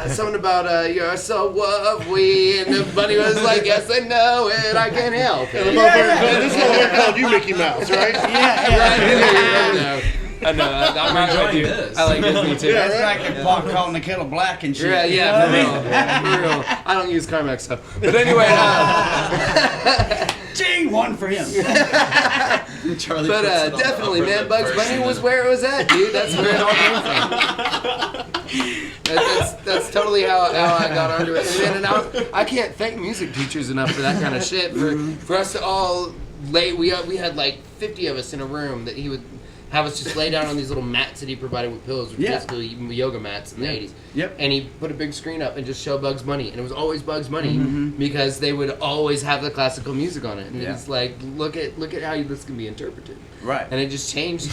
something about you're so lovely, and the bunny was like, yes I know it, I can't help And the it. motherfucker, this motherfucker called you Mickey Mouse, right? I know. I'm right with you. this. I like Disney too. Yeah, That's like the pot calling the kettle black and shit. Yeah, You yeah, know for what I real. mean? For real. I don't use Carmex stuff. But anyway, Ching, one for him. Charlie but puts it on the definitely, upper man, lip Bugs first Bunny and was then- where it was at, dude. That's where it all came from. That's totally how I got onto it. And I can't thank music teachers enough for that kind of shit. For us to all lay, we had like 50 of us in a room that he would have us just lay down on these little mats that he provided with pillows, which Yeah. basically yoga mats in the 80s. Yep. And he put a big screen up and just show Bugs Bunny, and it was always Bugs Bunny because they would always have the classical music on it, and Yeah. it's like look at how this can be interpreted. Right. And it just changed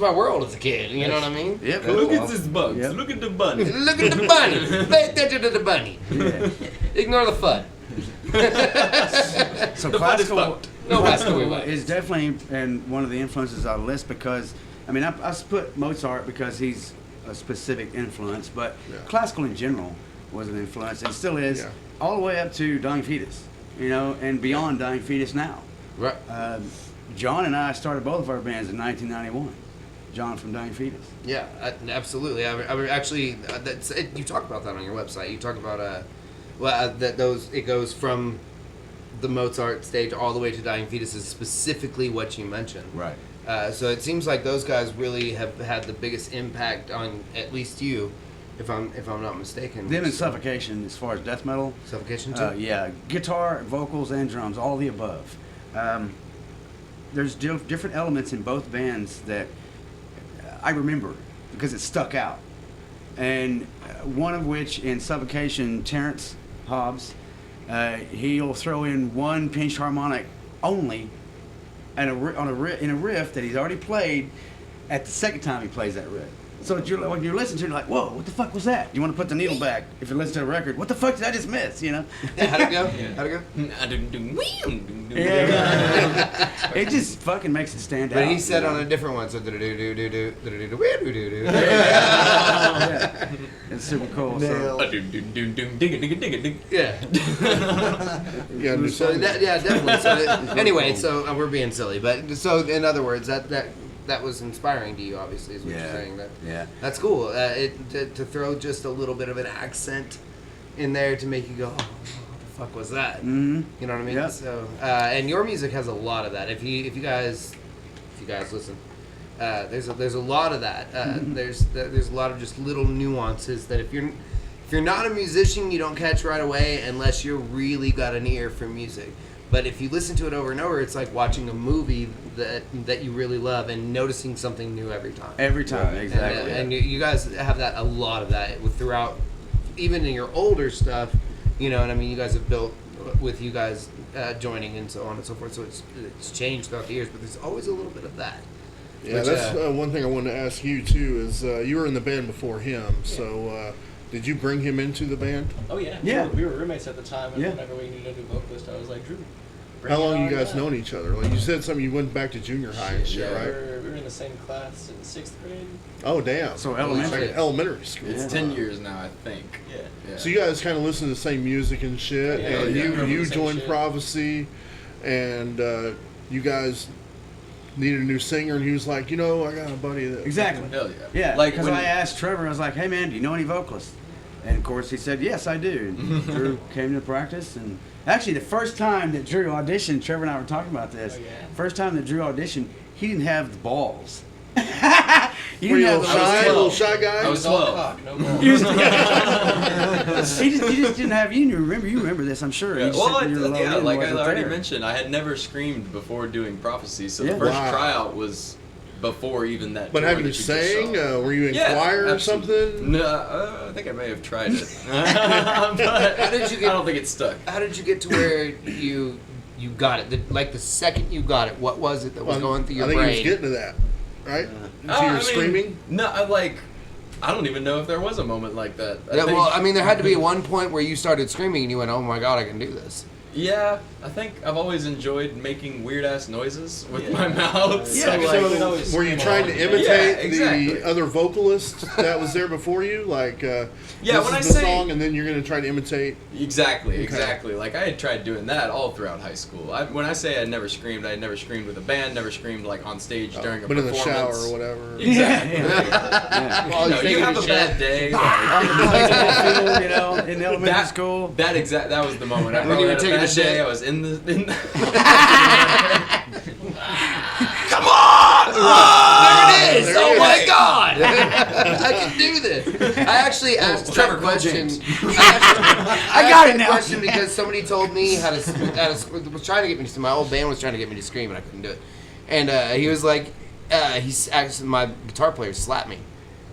my world as a kid. You know what I mean? Yep. Look at this bugs. Yep. Look at the bunny. Look at the bunny. Pay attention to the bunny. Yeah. Ignore the FUD. So The fun is classical, fucked. No classical classical is definitely and one of the influences on the list because I mean I put Mozart because he's a specific influence, but classical in general was an influence and still is Yeah. all the way up to Dying Fetus, you know, and beyond Dying Fetus now. Right. John and I started both of our bands in 1991. John from Dying Fetus. Yeah, absolutely. I mean, actually, you talk about that on your website. You talk about it goes from the Mozart stage all the way to Dying Fetus is specifically what you mentioned. Right. So it seems like those guys really have had the biggest impact on at least you, if I'm not mistaken. Them and Suffocation, as far as death metal. Suffocation too. Yeah, guitar, vocals, and drums, all the above. There's different elements in both bands that I remember because it stuck out. And one of which in Suffocation, Terrence Hobbs, he'll throw in one pinched harmonic only and in a riff that he's already played at the second time he plays that riff. So when you're listening to it, you're like, whoa, what the fuck was that? You want to put the needle back. If you listen to the record, what the fuck did I just miss, you know? How'd it go? How'd it go? Yeah. It just fucking makes it stand out. But he said on a different one, so do-do-do-do-do-do-do-do-do. Yeah. It's super cool. So. Yeah. Yeah, So definitely. So anyway, so we're being silly, but so in other words, that was inspiring to you, obviously, is what you're saying. That's cool. To throw just a little bit of an accent in there to make you go, oh, what the fuck was that? Mm-hmm. You know what I mean? Yep. So, and your music has a lot of that. If you guys listen, there's a lot of that. There's a lot of just little nuances that if you're not a musician, you don't catch right away unless you're really got an ear for music. But if you listen to it over and over, it's like watching a movie that you really love and noticing something new every time. Every time, exactly. And you guys have that, a lot of that throughout, even in your older stuff. You know what I mean? You guys have built with you guys joining and so on and so forth. So it's changed throughout the years, but there's always a little bit of that. Yeah, that's one thing I wanted to ask you too. Is you were in the band before him, so. Did you bring him into the band? Oh yeah. Yeah. We were roommates at the time, and Yeah. whenever we needed a new vocalist, I was like, Drew. How long you guys known each other? Like you said, something you went back to junior high and shit, Yeah, right? we were in the same class in 6th grade. Oh damn! So Like elementary. elementary school. It's Yeah. 10 years now, I think. Yeah. So you guys kind of listen to the same music and shit, Yeah, and yeah. you The same joined shit. Prophecy, and you guys needed a new singer, and he was like, I got a buddy that Exactly. Hell yeah. Yeah, Like because when- I asked Trevor, I was like, hey man, do you know any vocalists? And of course he said, yes, I do. And Drew came to practice, and actually the first time that Drew auditioned, Trevor and I were talking about this, Oh, yeah. first time that Drew auditioned, he didn't have the balls. He Were you a didn't little have shy, the little shy guy? I was All 12. cock, no balls. he just didn't have. You remember this, I'm sure. Yeah, You just well, said you were low end, like I wasn't already there. mentioned, I had never screamed before doing Prophecy, so Yeah. the first Wow. tryout was before even that. But tour have you that just sang? saw. Were you in Yeah, choir or absolutely. something? No, I think I may have tried it. But How did you get? I don't think it stuck. How did you get to where you got it? The second you got it, what was it that was going through your I think brain? he was getting to that, right? Oh, So you I were mean, screaming? No, I don't even know if there was a moment like that. Yeah, well, I mean, there had to be one point where you started screaming and you went, "Oh my god, I can do this." Yeah, I think I've always enjoyed making weird ass noises with my mouth. Yeah, so, So were you trying to imitate Yeah, exactly. the other vocalist that was there before you? Like, Yeah, this when is I the say- song, and then you're going to try to imitate. Exactly. Like I had tried doing that all throughout high school. When I say I never screamed with a band, never screamed like on stage during a But in the shower performance. or whatever. Exactly. Yeah. Well, You know, you have a bad day. like- You know, in elementary school. That was the moment. I When probably you were had a taking a bad shit. day. I was in the Come on! There it is! There Oh it my is. god! I can do this. I actually asked Trevor, that go question. James. I got asked it that now. question because somebody told me was trying to get me to. My old band was trying to get me to scream, and I couldn't do it. And he was like, my guitar player slapped me.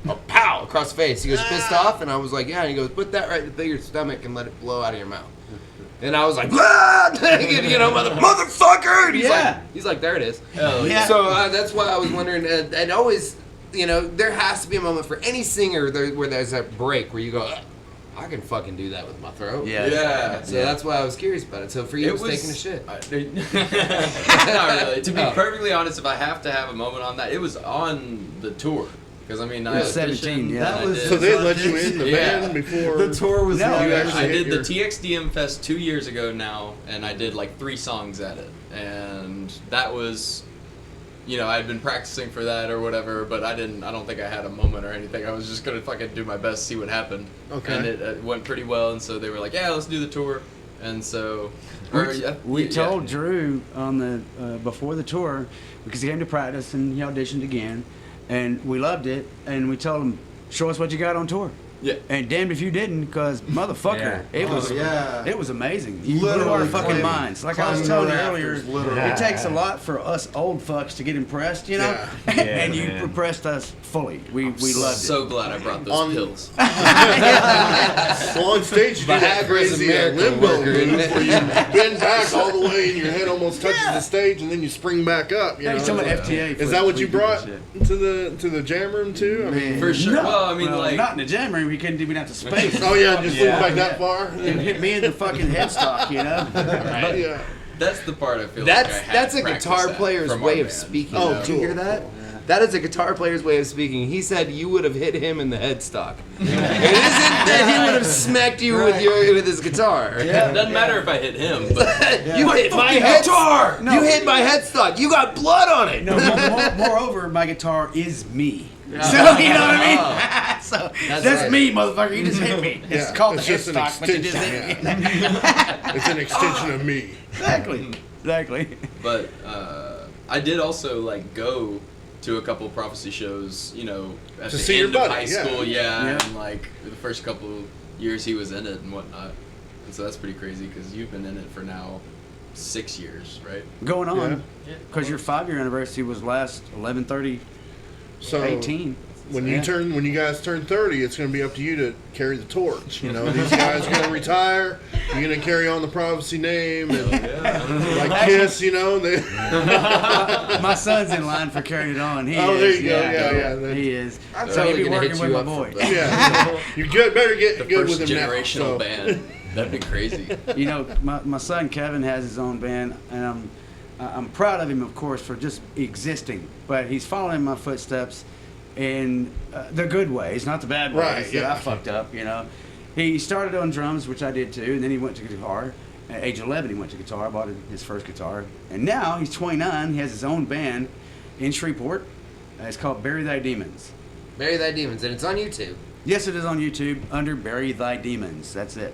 Oh, pow! Across the face. He goes, pissed off? And I was like, yeah. And he goes, put that right in the thing of your stomach and let it blow out of your mouth. And I was like, ah! Motherfucker! And he's like, there it is. Yeah. So that's why I was wondering, and always, there has to be a moment for any singer where there's that break where you go, I can fucking do that with my throat. Yeah. So that's why I was curious about it. So for you, it was taking a shit. Not really. To be perfectly honest, if I have to have a moment on that, it was on the tour. Because I mean, I was 17, auditioned, yeah. and That I was- did- So they let you in the Yeah. band before The tour was No, you yeah. actually I hit did the your- TXDM Fest 2 years ago now, and I did like 3 songs at it, and that was, I'd been practicing for that or whatever, but I don't think I had a moment or anything. I was just gonna fucking do my best, see what happened. Okay. And it went pretty well, and so they were like, yeah, let's do the tour. And so, We told Drew on the before the tour, because he came to practice and he auditioned again, and we loved it. And we told him, "Show us what you got on tour." Yeah. And damned if you didn't, because motherfucker, it was amazing. You blew Literally our fucking climbing- minds. Like I was climbing telling you the earlier, rafters, literally. it takes a lot for us old fucks to get impressed, you know. Yeah. And you man. impressed us fully. We loved it. So glad I brought those On- pills. Well, on stage you do that Viagra's crazy American limbo worker, isn't move it? where you bend back all the way and your head almost touches the stage, and then you spring back up. You Yeah, know? he's talking about FTA. Is that what you we do brought shit. to the jam room too? I mean, For sure. No. Well, I mean, like, not in the jam room. We couldn't even have to space. oh yeah, just Yeah. look back that far. It hit me in the fucking headstock, you know. Yeah. that's the part I feel like I That's had that's to a practice guitar at player's from way our of band. speaking. Oh, Did you cool. hear that? That is a guitar player's way of speaking. He said you would have hit him in the headstock. It isn't that he would have smacked you with his guitar. It doesn't matter if I hit him, but You hit my guitar. You hit my headstock. You got blood on it. No, moreover, my guitar is me. So, you know what I mean? So, that's right. me, motherfucker. You just hit me. It's Yeah, called it's the just an headstock, but you just hit me. extension. It's an extension of me. Exactly. but I did also like go to a couple of Prophecy shows, you know, at To the see your end of buddy, high yeah. school, Yeah. and like the first couple of years he was in it and whatnot. And so that's pretty crazy because you've been in it for now 6 years, right? Going on. Yeah. Because your 5-year anniversary was last 11/30/18. So when you guys turn 30, it's going to be up to you to carry the torch. You know, these guys are going to retire. You're going to carry on the Prophecy name and like Kiss. You know, they, My son's in line for carrying it on. He Oh, is. there you go. Yeah. He is. I'm So totally he'll be gonna working hit with you my up boy. for that. yeah. You better get The good first with him now. generational So. band. That'd be crazy. You know, my son Kevin has his own band, and I'm proud of him, of course, for just existing. But he's following my footsteps in the good ways, not the bad ways Right, that yeah. I fucked up. You know, he started on drums, which I did too, and then he went to guitar. At age 11, he went to guitar. I bought him his first guitar, and now he's 29. He has his own band in Shreveport. It's called Bury Thy Demons. Bury Thy Demons, and it's on YouTube. Yes, it is on YouTube under Bury Thy Demons. That's it.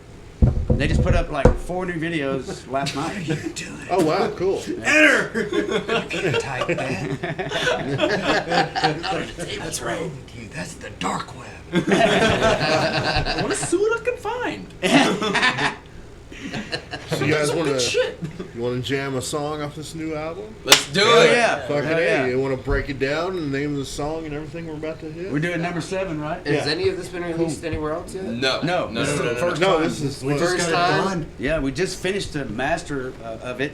They just put up like 4 new videos last night. Oh wow, cool. Type that. That's right. That's the dark web. I want to see what I can find. So you guys want Good to shit. jam a song off this new album? Let's do Oh it. yeah. Fucking Hell A. yeah. You want to break it down and the name of the song and everything we're about to hit? We're doing number 7, right? Has any of this been released anywhere else yet? No. No, No. this is the No. first No, time. this is We just First got it time? done. Yeah, we just finished the mastering of it,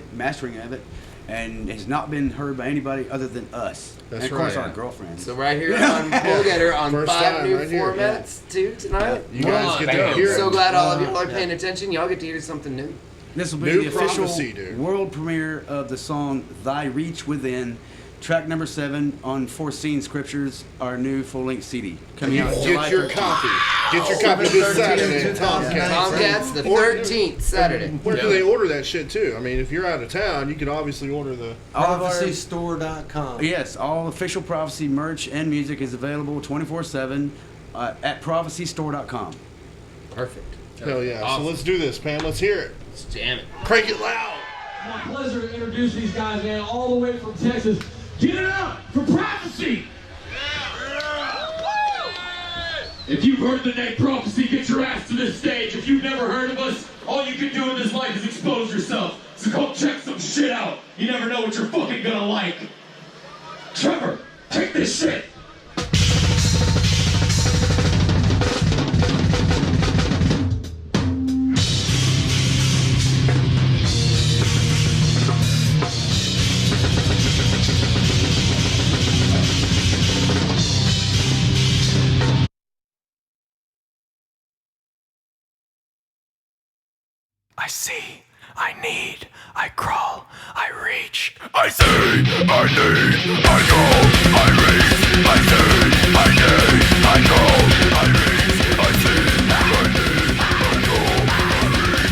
and it's not been heard by anybody other than us. That's and of course right. our girlfriends. So right here on Pullgetter on First 5 time, new right here, formats too tonight. You guys Wow, get thank to you. hear it. So glad all of y'all are paying attention. Y'all get to hear something new. This will be New the official Prophecy, dude. world premiere of the song "Thy Reach Within," track number 7 on Foreseen Scriptures, our new full-length CD coming out July Get your 13th. copy. Get your copy this Saturday at Tomcat. Tomcats the Or- 13th Saturday. Where do they order that shit too? I mean, if you're out of town, you can obviously order the. All of our- ProphecyStore.com. Yes, all official Prophecy merch and music is available 24/7 at prophecystore.com. Perfect. Hell yeah! So let's do this, Pam. Let's hear it. Let's jam it. Crank it loud. My pleasure to introduce these guys, man, all the way from Texas. Get it up for Prophecy! If you've heard the name Prophecy, get your ass to this stage. If you've never heard of us, all you can do in this life is expose yourself. So go check some shit out. You never know what you're fucking gonna like. Trevor, take this shit. I see, I need, I crawl, I reach. I see, I need, I crawl, I reach. I see, I need, I crawl, I reach. I see, I need, I crawl, I reach. I see, I need, I crawl, I reach.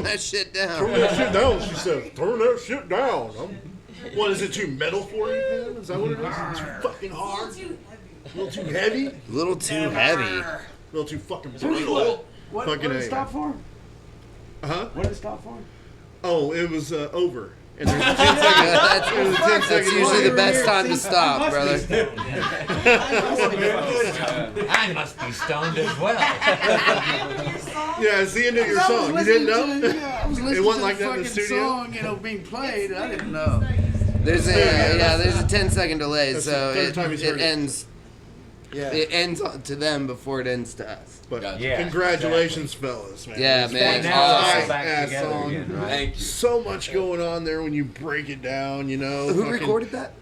that shit Turn down. that shit down, she says. Turn that shit down. What, is it too metal for you, man? Is that what it is? Too fucking hard? A little too heavy? A little too heavy. A little too fucking brutal? What Fucking did it A. stop for? Huh? What did it stop for? Oh, it was over. And there's a 10 second. That's, It was a 10 that's second usually the delay. best time to stop, brother. I must be stoned as well. Yeah, it's the end of your song. You didn't know? I was listening It wasn't to like the that in the fucking studio? song, being played. I didn't know. There's a 10-second delay, That's so the third time he's heard it. ends. Yeah. It ends to them before it ends to us. But Yeah, congratulations, fellas, man. Yeah, It's man, fucking awesome. tight Back ass together song. again, right? Thank you. So much going on there when you break it down, you know. Who fucking- recorded that?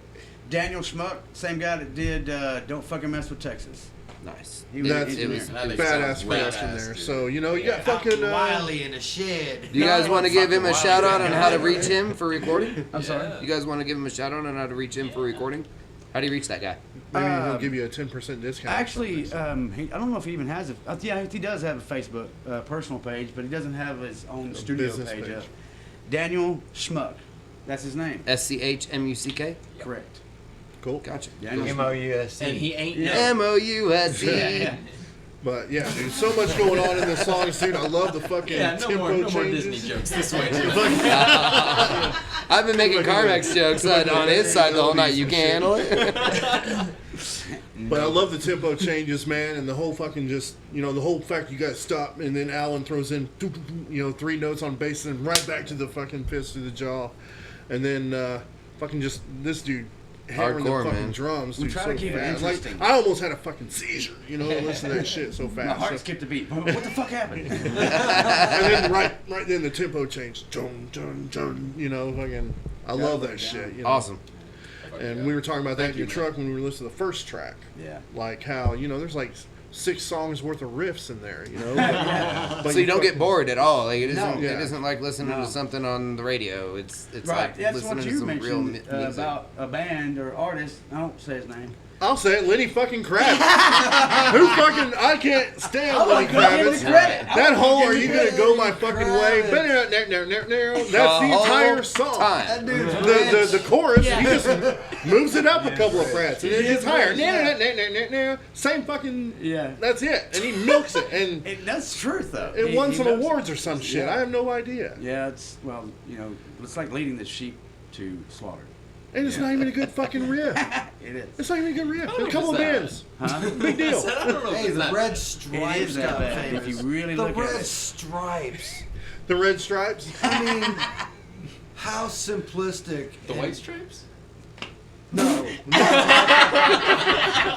Daniel Schmuck, same guy that did Don't Fucking Mess with Texas. Nice. That's it was That badass sounds production badass, there. dude. So, you know, you got fucking. Wiley in a shed. Do you guys want to give him a shout out on how to reach him for recording? I'm sorry. You guys want to give him a shout out on how to reach him for recording? How do you reach that guy? Maybe he'll give you a 10% discount. Actually, I don't know if he even has a. Yeah, he does have a Facebook personal page, but he doesn't have his own studio business page. page. Daniel Schmuck, that's his name. SCHMUCK? Correct. Cool. Gotcha. Daniel Schmuck. M-O-U-S-C. And he ain't no. MOUSC. Yeah. But yeah, dude, so much going on in this song, dude. I love the fucking Yeah, no tempo more changes. Disney jokes this way, too. I've been making Carmex jokes on his side the whole night. You can't handle it? But I love the tempo changes, man, and the whole fucking just, you know, the whole fact you got stopped and then Alan throws in, you know, 3 notes on bass and right back to the fucking fist to the jaw, and then fucking just this dude hammering Hardcore, the fucking man. drums. We Dude, try so to keep it fast. Like, interesting. I almost had a fucking seizure, you know, listening to that shit so fast. My heart So- skipped a beat. What the fuck happened? and then right then the tempo changed. Dun, dun, dun, you know, fucking, I love that shit. You know? Awesome. And we were talking about that in your truck when we were listening to the first track. Yeah. Like how, you know, there's like 6 songs worth of riffs in there, you know. But So you don't get fucking- bored at all. Like it isn't. No. It Yeah. isn't like listening No. to something on the radio. It's Right. like That's listening what to you some real mentioned music. about a band or artist. I don't say his name. I'll say it, Lenny fucking Kravitz. Who fucking, I can't stand Lenny Kravitz. That whole "Are you gonna go my fucking way?" That's the entire song. Time. The chorus, he just moves it up a couple of frets and it gets higher. Same fucking. Yeah. That's it, and he milks it, and That's truth, though. it won some knows it. awards or some shit. I have no idea. Yeah, it's, well, you know, it's like leading the sheep to slaughter. And it's not even a good fucking riff. It is. It's not even a good riff. A couple of that. bands. Huh? Big deal. I don't know if Hey, it's the that. red It stripes is that got bad. famous. If you really the look at red it. stripes. The Red Stripes. I mean, how simplistic. The White Stripes? No,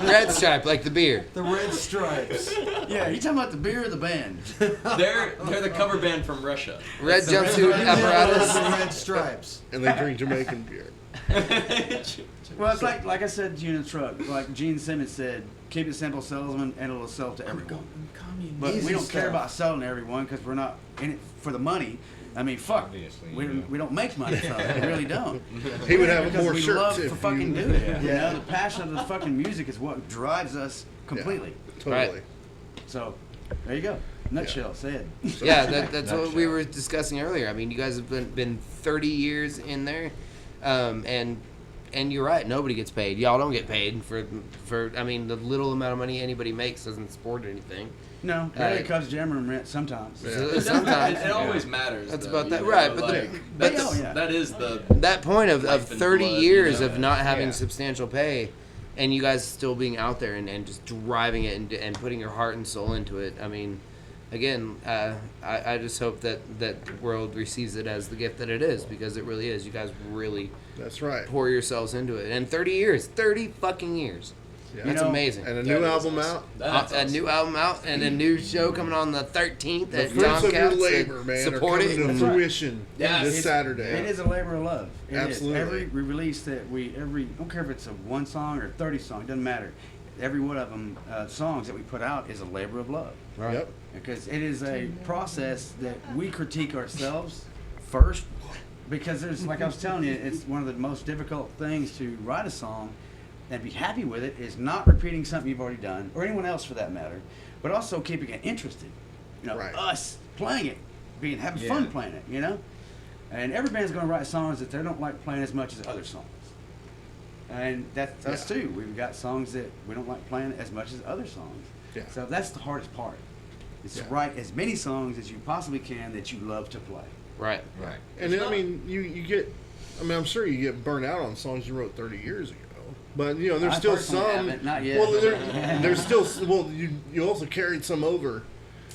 Red Stripe, like the beer. the red stripes. Yeah, you talking about the beer or the band? They're the cover band from Russia. Red jumpsuit apparatus. The red stripes. And they drink Jamaican beer. Well, it's like I said to you in the truck. Like Gene Simmons said, keep it simple, salesman, and it'll sell to everyone. But Easy we don't care stuff. about selling to everyone because we're not in it for the money. I mean, fuck. Obviously, We, yeah. we don't make money from it. We really don't. He would have Because more we shirts love if to fucking you. do it. You know, the passion of the fucking music is what drives us completely. Totally. Right. So, there you go. Nutshell, say it. Yeah, that's what we were discussing earlier. I mean, you guys have been 30 years in there, and you're right. Nobody gets paid. Y'all don't get paid for. I mean, the little amount of money anybody makes doesn't support anything. No, it really comes jammer and rent sometimes. So sometimes It always matters. That's though, about you that, know, right? But like, but that's, yeah. that is the that point of Life and 30 blood, years you know, of not having yeah. substantial pay, and you guys still being out there and just driving it and putting your heart and soul into it. I mean, again, I just hope that the world receives it as the gift that it is, because it really is. You guys really That's right. pour yourselves into it. And 30 fucking years. Yeah. That's amazing. And a new album out. That's A new album out and a new show coming on the 13th The at fruits of your Tomcats. labor, man, Support are it. coming to fruition Yes. this Saturday. It is a labor of love. It is. Absolutely. Every release that I don't care if it's a 1 song or 30 song, it doesn't matter. Every one of them songs that we put out is a labor of love. Right. Yep. Because it is a process that we critique ourselves first, because there's, like I was telling you, it's one of the most difficult things to write a song and be happy with it is not repeating something you've already done, or anyone else for that matter, but also keeping it interested. You know, Right. us playing it having fun playing it, you know. And every band's going to write songs that they don't like playing as much as other songs. And that's us too. We've got songs that we don't like playing as much as other songs. Yeah. So that's the hardest part. Is to write as many songs as you possibly can that you love to play. Right. And then, I mean, you get, I mean, I'm sure you get burnt out on songs you wrote 30 years ago. But, you know, there's I still personally some. haven't, not yet. Well, there's still, well, you also carried some over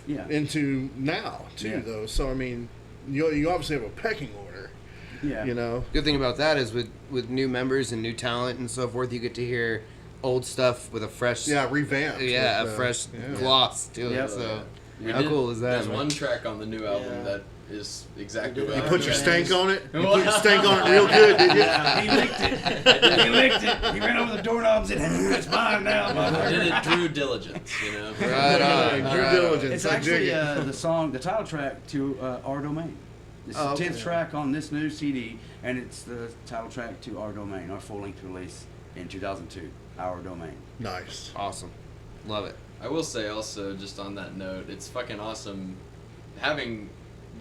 into now, too, though. So, I mean, you obviously have a pecking order. Yeah. You know? Good thing about that is with new members and new talent and so forth, you get to hear old stuff with a fresh, revamped. a fresh gloss to it. So, how cool is that? There's man? one track on the new album that is exactly what You I put your was stank on it? You put your stank on it real good, did you? He licked it. He licked it. He ran over the doorknobs and it's mine now. I did it through diligence, you know. Right on. Due diligence. It's actually the song, the title track to Our Domain. It's the 10th track on this new CD, and it's the title track to Our Domain, our full-length release in 2002, Our Domain. Nice. Awesome. Love it. I will say also, just on that note, it's fucking awesome having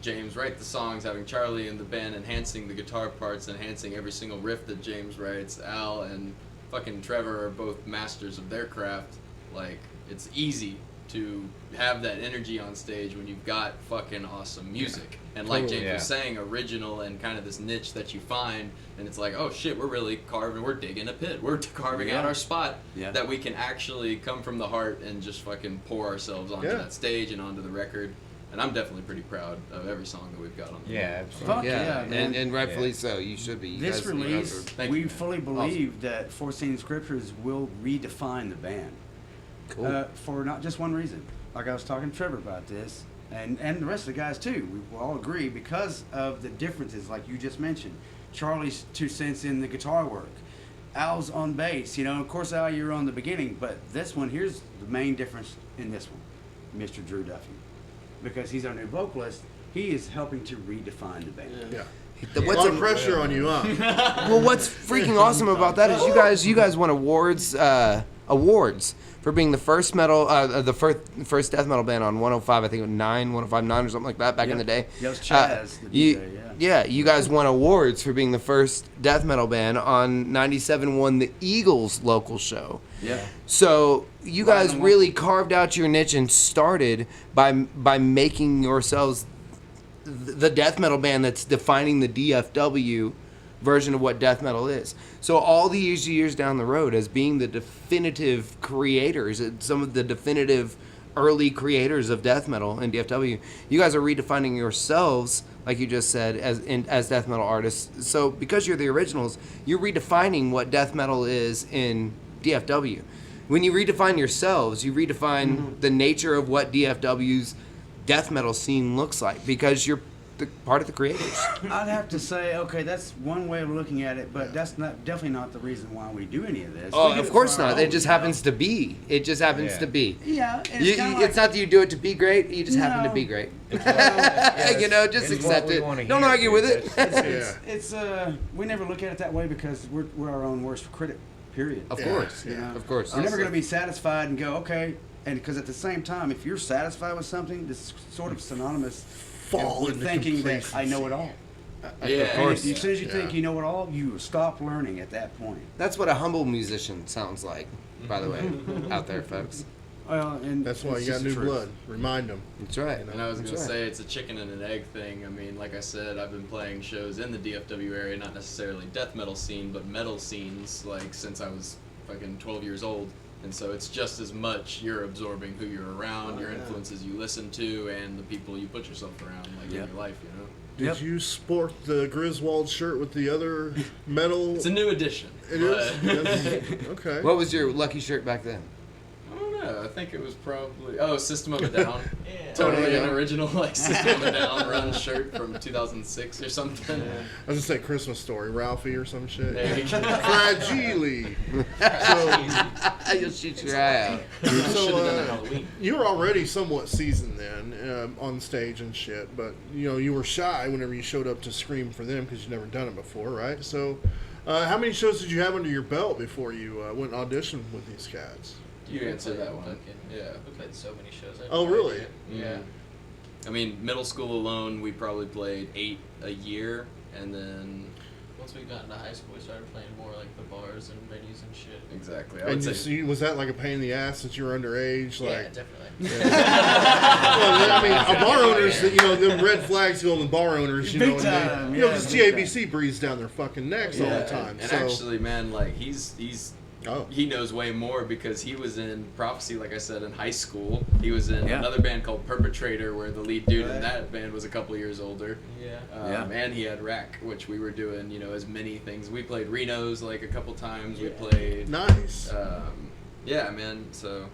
James write the songs, having Charlie and the band enhancing the guitar parts, enhancing every single riff that James writes. Al and fucking Trevor are both masters of their craft. Like, it's easy to have that energy on stage when you've got fucking awesome music. And like James was saying, original and kind of this niche that you find, and it's like, oh shit, we're digging a pit. We're carving out our spot that we can actually come from the heart and just fucking pour ourselves onto that stage and onto the record. And I'm definitely pretty proud of every song that we've got on the record. Absolutely. Fuck yeah, man. And rightfully so. You should be. You This guys, release, we fully believe awesome. that 4 Scriptures will redefine the band. Cool. For not just one reason. Like I was talking to Trevor about this, and the rest of the guys too. We all agree because of the differences, like you just mentioned. Charlie's 2 cents in the guitar work. Al's on bass. You know, of course, Al, you're on the beginning, but this one, here's the main difference in this one. Mr. Drew Duffy. Because he's our new vocalist, he is helping to redefine the band. Yeah. What's a lot of pressure on you, huh? Well, what's freaking awesome about that is you guys won awards for being the first first death metal band on 105, I think it was 105.9 or something like that back in the day. Yeah, it was Chaz, the DJ, you guys won awards for being the first death metal band on 97.1, the Eagles local show. Yeah. So you guys really carved out your niche and started by making yourselves the death metal band that's defining the DFW version of what death metal is. So all these years down the road, as being the definitive creators, some of the definitive early creators of death metal in DFW, you guys are redefining yourselves, like you just said, as death metal artists. So because you're the originals, you're redefining what death metal is in DFW. When you redefine yourselves, you redefine the nature of what DFW's death metal scene looks like, because you're part of the creators. I'd have to say, okay, that's one way of looking at it, but that's definitely not the reason why we do any of this. Oh, of course not. It just happens to be. It just happens to be. Yeah, it's not that you do it to be great. You just happen to be great. You know, just accept it. Don't argue with it. We never look at it that way because we're our own worst critic. Period. Of course. You know? Of course. We're never going to be satisfied and go, okay, and because at the same time, if you're satisfied with something, it's sort of synonymous with thinking that I know it all. Of course. As soon as you think you know it all, you stop learning at that point. That's what a humble musician sounds like, by the way, out there, folks. Well, and that's why you got new blood. Remind them. That's right. And I was going to say, it's a chicken and an egg thing. I mean, like I said, I've been playing shows in the DFW area, not necessarily death metal scene, but metal scenes, like, since I was fucking 12 years old. And so it's just as much you're absorbing who you're around, your influences you listen to, and the people you put yourself around, like, in your life, you know? Did you sport the Griswold shirt with the other metal? It's a new edition. It is? Yes. Okay. What was your lucky shirt back then? I don't know. I think it was probably... Oh, System of a Down. Totally an original, like, System of a Down run shirt from 2006 or something. I was going to say Christmas Story, Ralphie or some shit. Fragile. So, you'll shoot your eye out. So, you were already somewhat seasoned then on stage and shit, but, you know, you were shy whenever you showed up to scream for them because you'd never done it before, right? So, how many shows did you have under your belt before you went and auditioned with these cats? You answer that one. We played so many shows. Oh, really? Yeah. I mean, middle school alone, we probably played 8 a year, and then Once we got into high school, we started playing more like the bars and venues and shit. exactly. I And would you say see, was that like a pain in the ass since you were underage? Yeah, Like, definitely. well, I mean, bar owners, you know, them red flags go on the bar owners, you Big know, and time, they, you know, yeah, because big TABC breathes down their fucking necks all the time. And So, actually, man, like he's oh, he knows way more because he was in Prophecy, like I said, in high school. He was in Yeah. another band called Perpetrator, where the lead dude in that band was a couple years older. Yeah. And he had Rack, which we were doing, you know, as many things. We played Reno's like a couple times. We played, nice. yeah, man. So,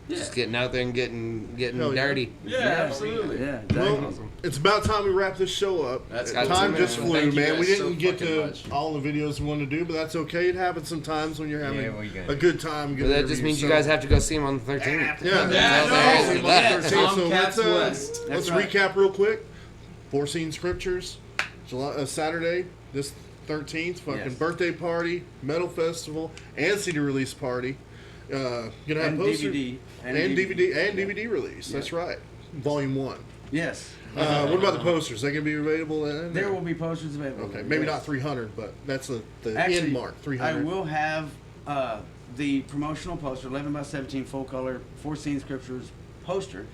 yeah, Just getting out there and getting Hell yeah. dirty. yeah, absolutely. Yeah, Well, definitely. it's about time we wrap this show up. That's cool, Time man. just Thank flew, you man. We guys didn't so get fucking to much. all the videos we wanted to do, but that's okay. It happens sometimes when you're having Yeah, what you gonna a do? good time. But that just means you guys have to go see him on the 13th. Yeah, Yeah, March yeah. 13th. So Tomcats let's West. let's recap real quick. Foreseen Scriptures, Saturday, this 13th, fucking Yes. birthday party, metal festival, and CD release party. Gonna have And posters DVD. and DVD release. That's right, Volume 1. Yes. What about the posters? They gonna be available? There will be posters available. Okay, maybe Yes. not 300, but that's the Actually, end mark. 300. I will have the promotional poster, 11 by 17 full color, Foreseen Scriptures poster,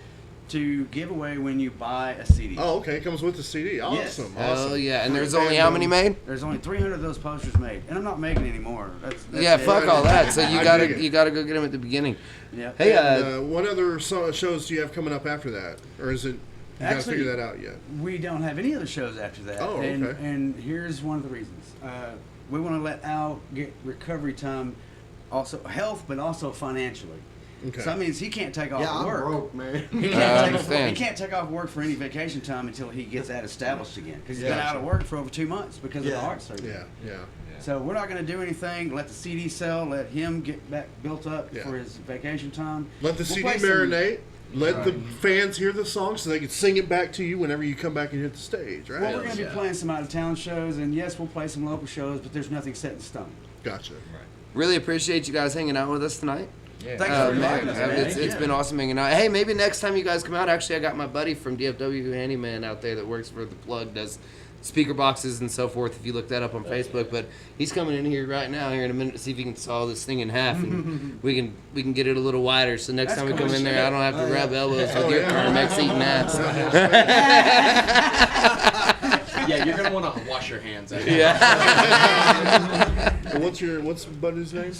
to give away when you buy a CD. Oh, okay. It comes with the CD. Awesome. Yes. Awesome. Hell yeah. And there's only how many made? There's only 300 of those posters made, and I'm not making any more. That's Yeah, it. fuck all that. So I you dig it. gotta go get him at the beginning. Yeah. Hey, And, what other shows do you have coming up after that, or is it? You gotta Actually, figure that out yet. We don't have any other shows after that. Oh, and, okay. And here's one of the reasons. We want to let Al get recovery time, also health, but also financially. Okay. So that means he can't take off Yeah, I'm work. broke, man. He I can't, understand. he can't take off work for any vacation time until he gets that established again. Because he's been Yeah. out of work for over 2 months because of the Yeah. heart surgery. Yeah. Yeah. So we're not going to do anything. Let the CD sell. Let him get back built up Yeah. for his vacation time. Let the We'll CD play some- marinate. Let the fans hear the song so they can sing it back to you whenever you come back and hit the stage, right? Well, we're going to be Yeah. playing some out of town shows, and yes, we'll play some local shows, but there's nothing set in stone. Gotcha. Really appreciate you guys hanging out with us tonight. Yeah. Thanks Oh, for inviting man, us, man. it's Yeah. been awesome hanging out. Hey, maybe next time you guys come out, actually, I got my buddy from DFW Handyman out there that works for the Plug, does speaker boxes and so forth. If you look that up on Facebook, but he's coming in here right now, here in a minute, to see if he can saw this thing in half, and we can get it a little wider. So next That's time we cool come in there, shit. I don't have to rub elbows with Oh, your yeah. Carmex eating ass. Yeah, you're gonna want to wash your hands. After And what's buddy's name?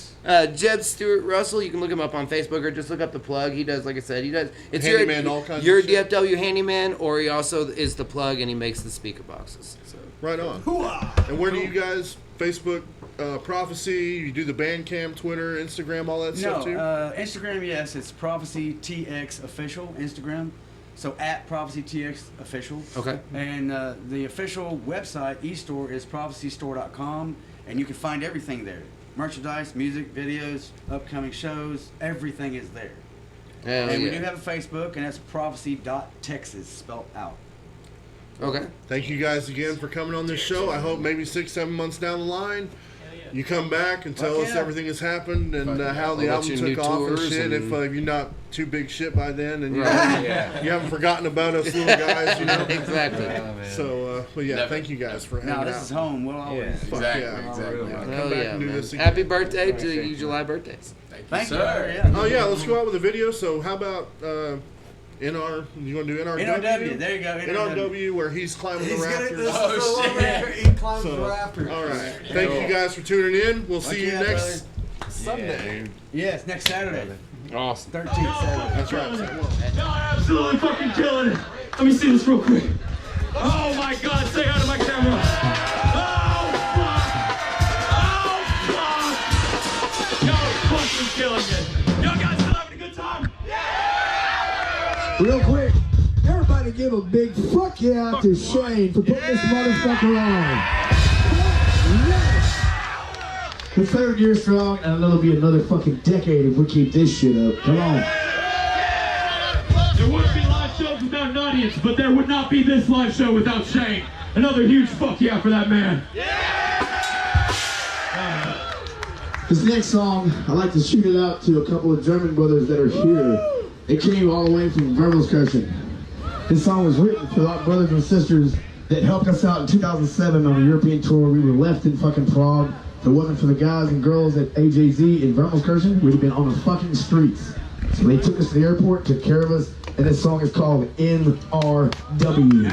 Jeb Stewart Russell, you can look him up on Facebook or just look up the Plug. He does, like I said, it's Handyman, all kinds your of shit. DFW handyman, or he also is the Plug and he makes the speaker boxes. So Right on. And where do you guys Facebook Prophecy? You do the Bandcamp, Twitter, Instagram, all that No, stuff too. Instagram, yes, it's Prophecy TX Official, Instagram. So at Prophecy TX Official. okay. And the official website, e-store, is prophecystore.com, and you can find everything there. Merchandise, music, videos, upcoming shows, everything is there. Hell And we yeah. do have a Facebook, and that's prophecy.texas, spelled out. Okay. Thank you guys again for coming on this show. I hope maybe 6-7 months down the line, you come back and tell us yeah. everything has happened and how the I'll let album you took do off and tours shit. and- If you're not too big shit by then and you, Right. Yeah. you haven't forgotten about us little guys, you know. Exactly. Oh, man. So, but yeah, Never. thank you guys for hanging Now, out. this is home. We'll always. Yeah. Fuck Exactly, yeah. exactly. Yeah, Hell come back yeah, and do man. this again. Happy birthday to you July birthdays. Thank you. sir. Yeah. Oh yeah, let's go out with a video. So how about NR? You want to do NRW? NRW, there you go. NRW, where he's climbing the rafters. Oh, shit. He climbs So, the rafters. all right. Thank you guys for tuning in. We'll see you yeah, next Sunday. Yes, next Saturday. Awesome. 13th Saturday. That's right. Y'all are absolutely fucking killing it. Let me see this real quick. Oh my God, say hi to my camera. Oh fuck. Oh fuck. Y'all are fucking killing it. Y'all guys still having a good time? Real quick, everybody give a big fuck yeah to Shane for putting this motherfucker on. The third year strong, and it'll be another fucking decade if we keep this shit up. Come on. There wouldn't be live shows without an audience, but there would not be this live show without Shane. Another huge fuck yeah for that man. This next song, I like to shoot it out to a couple of German brothers that are here. They came all the way from Wermelskirchen. This song was written for our brothers and sisters that helped us out in 2007 on a European tour. We were left in fucking Prague. If it wasn't for the guys and girls at AJZ in Vermelskirchen, we'd have been on the fucking streets. So they took us to the airport, took care of us, and this song is called NRW.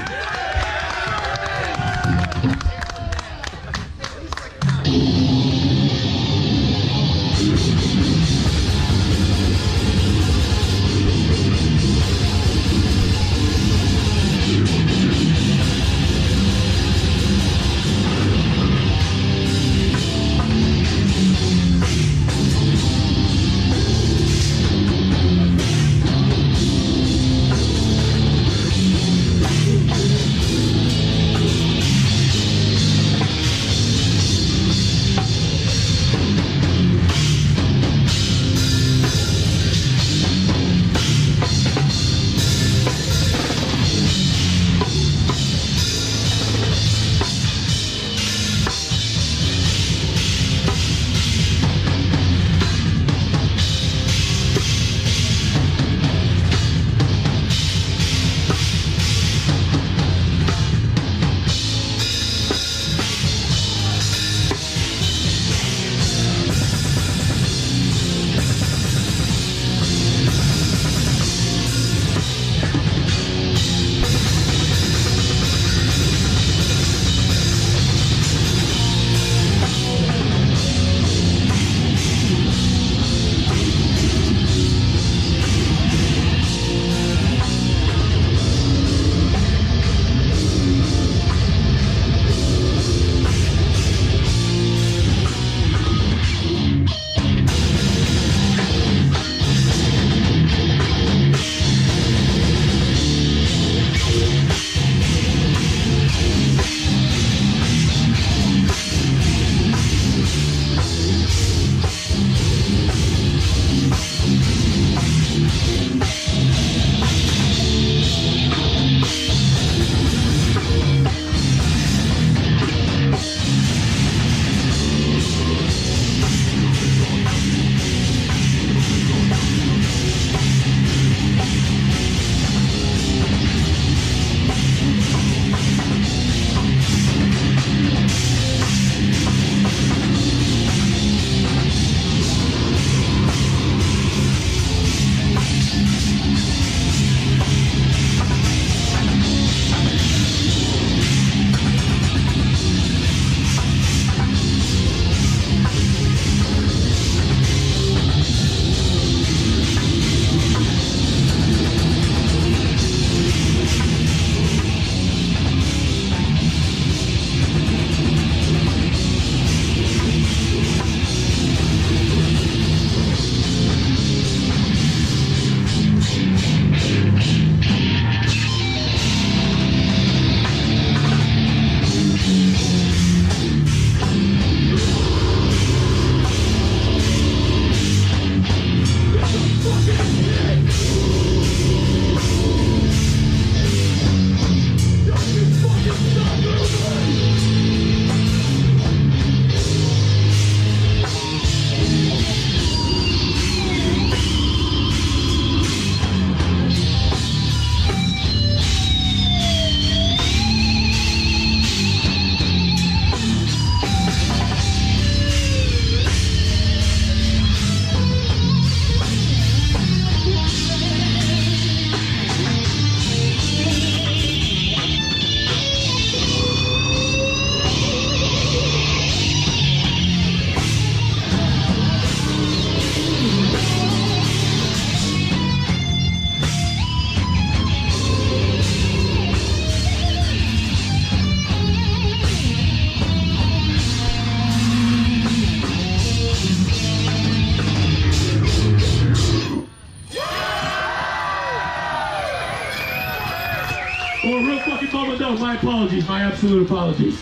Well, real fucking bummed out. My apologies. My absolute apologies.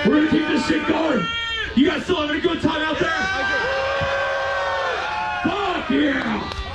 We're gonna keep this shit going. You guys still having a good time out there? Fuck yeah!